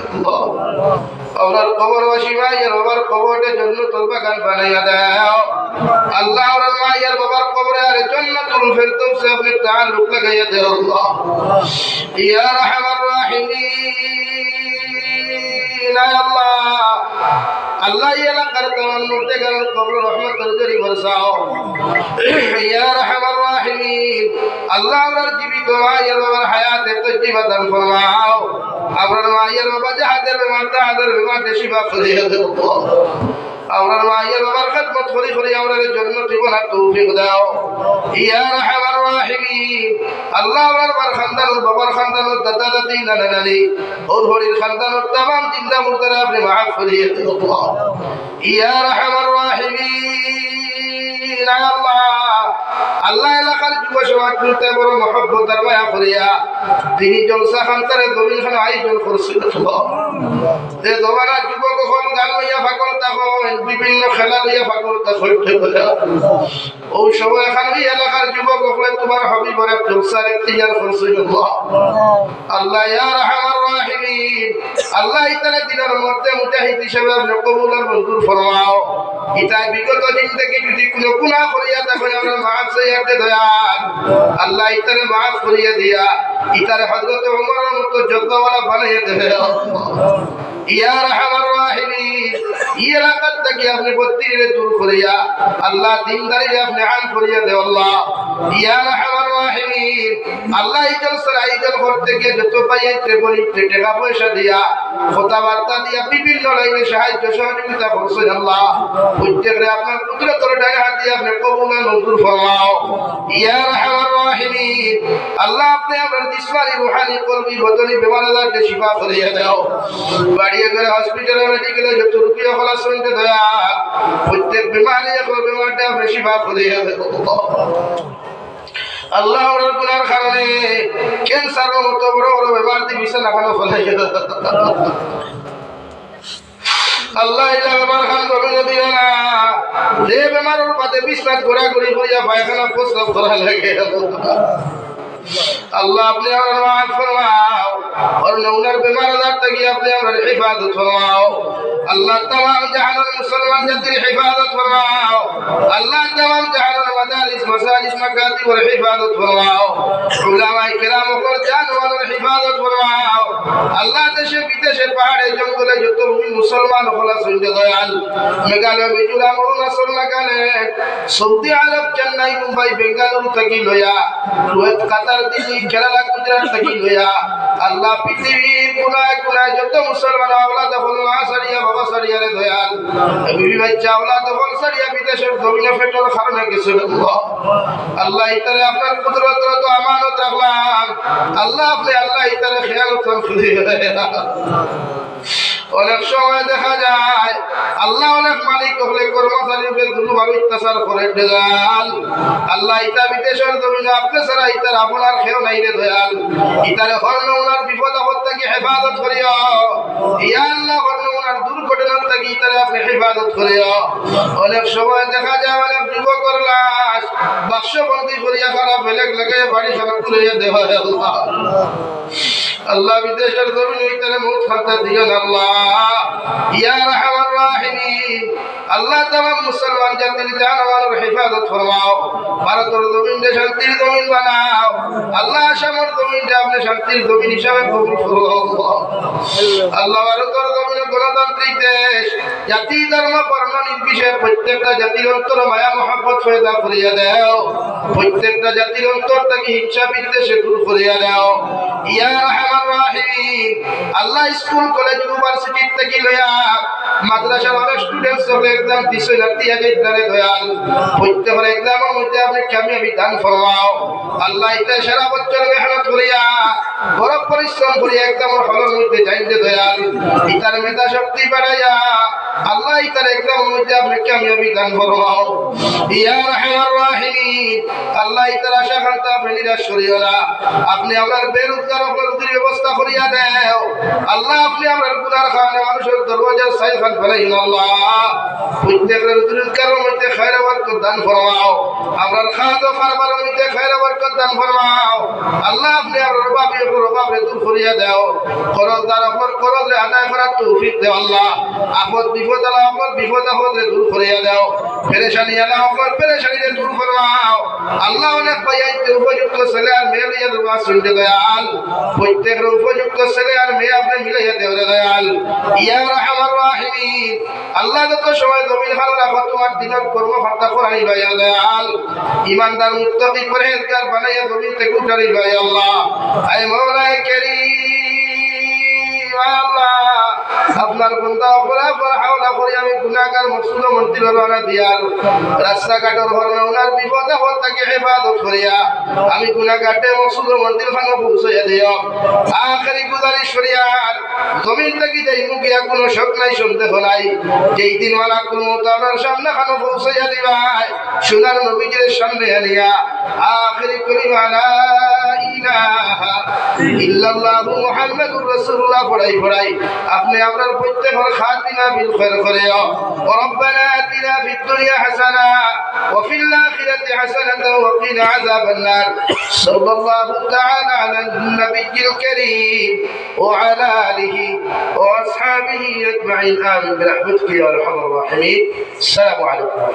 আমার কবরবাসী মায়ের বাবার কবরের জন্য তোর বাগান বানাইয়া দাও আল্লাহ আমার মায়ের বাবার কবরে আর জান্নাতুল ফিরদাউসে আপনি তাআল্লুক লাগাইয়া দাও আল্লাহ ইয়া রাহমার রাহিমিন আল্লাহ আল্লাহ এলাকার তামাম মুর্দেগার কবর রহমতের জরি বরসাও ইয়া রাহমার রাহিমিন আল্লাহ আমার জীবিত মায়ের বাবার হায়াতে তজ্জিবা দান ফরমাও আমার মায়ের বাবা জাহাদের বেমার তাহাদের বেমার শিফা করিয়া দাও আমার মায়ের বাবার খিদমত করি করি আমাদের জন্য জীবনের তৌফিক দাও ইয়া রাহমার রাহিমিন আল্লাহ আমার খানদান বাবার খানদান দাদা দাদি নানা নানি ওর হরির খানদান तमाम জিন্দা মুর্দারা আপনি maaf করিয়ে দাও ইয়া রাহমার রাহিমিন আল্লাহ আল্লাহ এলাকার যুব সমাজকে বড় মহব্বত আর মায়া করিয়া তিনি জলসা খানতারে জমিন খান আয়োজন করছিল যে জমানা যুবক কখন গান লইয়া ফাকল তখন বিভিন্ন খেলা লইয়া ফাকল তখন ও সময় এখানে এলাকার যুবক হলে তোমার হবিবর জলসার ইখতিয়ার করছিল আল্লাহ ইয়া রাহমার রাহিমিন আল্লাহ ইতারে দিনের মধ্যে মুজাহিদ হিসেবে আপনি কবুল আর মঞ্জুর ফরমাও ইতা বিগত জিন্দেগি যদি কোনো গুনাহ করিয়া থাকো আমরা maaf চাইয়া দয়াল আল্লাহ ইতারে maaf করিয়া দিয়া ইতারে হযরত ওমরের মতো যোগ্যওয়ালা বানাইয়া দেও ইয়া রাহমার রাহিমিন এই এলাকার থেকে আপনি বদ্দিরে দূর করিয়া আল্লাহ দিনদারি আপনি আন করিয়া দেও আল্লাহ ইয়া রাহমার রাহিমিন আল্লাহ ইজল সরাই ইজল করতে গিয়ে যত পাইতে বলি টাকা পয়সা দিয়া কথাবার্তা দিয়া বিভিন্ন লাইনে সাহায্য সহযোগিতা করছেন আল্লাহ প্রত্যেকরে আপনার কুদরতের ডানে হাত দিয়ে আপনি কবুল আর মঞ্জুর ফরমাও ইয়া রাহমার রাহিমিন আল্লাহ আপনি আমার জিসমানি রূহানি কলবি বদনি বেমার আজারকে শিফা করিয়া দাও বাড়িয়ে করে হসপিটালে মেডিকেলে যত রুগী হলা শুনতে দয়াল প্রত্যেক বিমারি এখন বিমারটা আপনি শিফা করিয়া দাও আল্লাহ ওর গুনার কারণে ক্যান্সার মতো বড় বড় বেমার দিয়ে বিছানা খানো ফলাইয়া আল্লাহ ইলা বেমার খান কবে দিও না যে বেমারের পাতে বিছনাত ঘোরাঘুরি করিয়া পায়খানা প্রস্রাব করা লাগে আল্লাহ আপনি আমার মাফ ফরমাও और नौनर बीमार आजार तक अपने और हिफाजत फरमाओ अल्लाह तमाम जहान मुसलमान जाति हिफाजत फरमाओ अल्लाह तमाम जहान मदारिस मसाजिद मकाती और हिफाजत फरमाओ उलमाए किराम को जान और हिफाजत फरमाओ अल्लाह देशे विदेशे पहाड़े जंगले যত মুসলমান হলা সুন্দর দয়াল মেঘালয় মিজোরাম অরুণাচল নাগাল্যান্ড সৌদি আরব চেন্নাই মুম্বাই বেঙ্গালুরু থেকে লয়া কুয়েত কাতার দিল্লি কেরালা গুজরাট থেকে লয়া আল্লাহ পৃথিবীর কোনায় কোনায় যত মুসলমান আওলাদ হল সারিয়া বাবা সারিয়া রে দয়াল বিবি বাচ্চা আওলাদ হল সারিয়া বিদেশের জমিনে ফেটর কারণে গেছে আল্লাহ ইতারে আপনার কুদরত তো আমানত রাখলাম আল্লাহ আপনি আল্লাহ ইতারে খেয়ালত করিয়া অনেক সময় দেখা যায় আল্লাহ অনেক মালিক হলে কর্মচারীকে দুর্ভাবে অত্যাচার করে দয়াল আল্লাহ ইতা বিদেশের জমিনে আপনি ছাড়া ইতার আপনার খেয়েও নাই রে দয়াল ইতারে হর্ণ ওনার বিপদ আপদ থেকে হেফাজত করিও ইয়া আল্লাহ হর্ণ ওনার দুর্ঘটনার থেকে ইতারে আপনি হেফাজত করিও অনেক সময় দেখা যায় অনেক যুবকের লাশ বাক্সবন্দি করিয়া খারাপ বেলেগ লাগাইয়া বাড়ি সব তুলে দেওয়া হয় আল্লাহ আল্লাহ বিদেশের জমিনে ইতারে মুখ খাতা দিও না আল্লাহ ইয়া রাহমার রাহিমিন আল্লাহ तमाम মুসলমান জাতির জানওয়ালের হিফাজত ফরমাও ভারতের জমিনে শান্তির জমিন বানাও আল্লাহ আসামের জমিনটা আপনি শান্তির জমিন হিসাবে কবুল করুন আল্লাহ ভারতের জমিনে গণতান্ত্রিক দেশ জাতি ধর্ম বর্ণ নির্বিশেষে প্রত্যেকটা জাতির অন্তরে মায়া মহব্বত পয়দা করিয়া দাও প্রত্যেকটা জাতির অন্তর থেকে হিংসা বিদ্বেষ দূর করিয়া দাও ইয়া রাহমার রাহিমিন আল্লাহ স্কুল কলেজ ইউনিভার্সিটি থেকে লয়া মাদ্রাসার অনেক স্টুডেন্টস হলে একদম দিশাতি আগে ধরে দয়াল প্রত্যেকের এক্সামের মধ্যে আপনি কামিয়াবি দান ফরমাও আল্লাহ ইতা সারা বছর মেহনত করিয়া বড় পরিশ্রম করিয়া একদম হলের মধ্যে যাইতে দয়াল ইতার মেধা শক্তি বাড়াইয়া আল্লাহ তার একদম মধ্যে আপনি কামিয়াবি দান ফরমাও ইয়া রাহমার রাহিমিন আল্লাহ তার আশা খান্তা আপনি নিরাশ করিও না আপনি আমার বেরোজগার অবস্থার ব্যবস্থা করিয়া দেও আল্লাহ আপনি আমার গুনার কারণে মানুষের দরওয়াজার সাইল খান ফেলাইন আল্লাহ প্রত্যেকের রোজগারের মধ্যে খায়র বরকত দান ফরমাও আমার খাওয়া খাবার মধ্যে খায়র বরকত দান ফরমাও আল্লাহ আপনি আমার রবাবে দূর করিয়া দেও খরচদার আপনার খরচে আদায় করার তৌফিক দেও আল্লাহ আপদ বিপদ আল্লাহ আপনার বিপদ আপদে দূর করিয়া দেও পেরেশানি আল্লাহ আপনার পেরেশানিতে দূর ফরমাও আল্লাহ অনেক ভাইয়াইতে উপযুক্ত ছেলে আর মেয়ে লইয়া দোয়া শুনতে দয়াল প্রত্যেকের উপযুক্ত ছেলে আর মেয়ে আপনি মিলাইয়া দেও দয়াল ইয়া রাহমার রাহিমিন আল্লাহ যত সময় জমিন ভালো রাখো তোমার দিনের কর্ম ফাঁকা করাই ভাই দয়াল ইমানদার মুত্তাকি পরহেজগার বানাইয়া জমিন থেকে উঠাই ভাই আল্লাহ আয় মাওলায়ে কারীম আল্লাহ আপনার বন্ধা অপরাধ হাওলা করে আমি গুনাহগার মকসুদ মন্ত্রী রওনা দিয়াল রাস্তাঘাটের হরনা ওনার বিপদ আপদ থেকে হেফাজত করিয়া আমি গুনাহগারতে মকসুদ মন্ত্রী খানো পৌঁছাইয়া দিও আখেরি গুজারিশ করিয়ার জমিন থেকে যাই মুখিয়া কোনো শক নাই সন্দেহ নাই যেই দিন মালাকুল মউত আপনার সামনে খানো পৌঁছাইয়া দিবাই সোনার নবীজির সামনে আনিয়া আখেরি কলিমা লা ইলাহা ইল্লাল্লাহু মুহাম্মাদুর রাসূলুল্লাহ পড়াই আপনি আপনার প্রত্যেকের খাতিমা বিল খায়র করিও রব্বানা আতিনা ফিদ দুনিয়া হাসানা ওয়া ফিল আখিরাতি হাসানাতাও ওয়া কিনা আযাবান নার সাল্লাল্লাহু তাআলা আলা নবিয়্যিল কারীম ওয়া আলা আলিহি ওয়া আসহাবিহি আজমাইন আমিন বিরহমাতিকা ইয়া আরহামার রাহিমিন আসসালামু আলাইকুম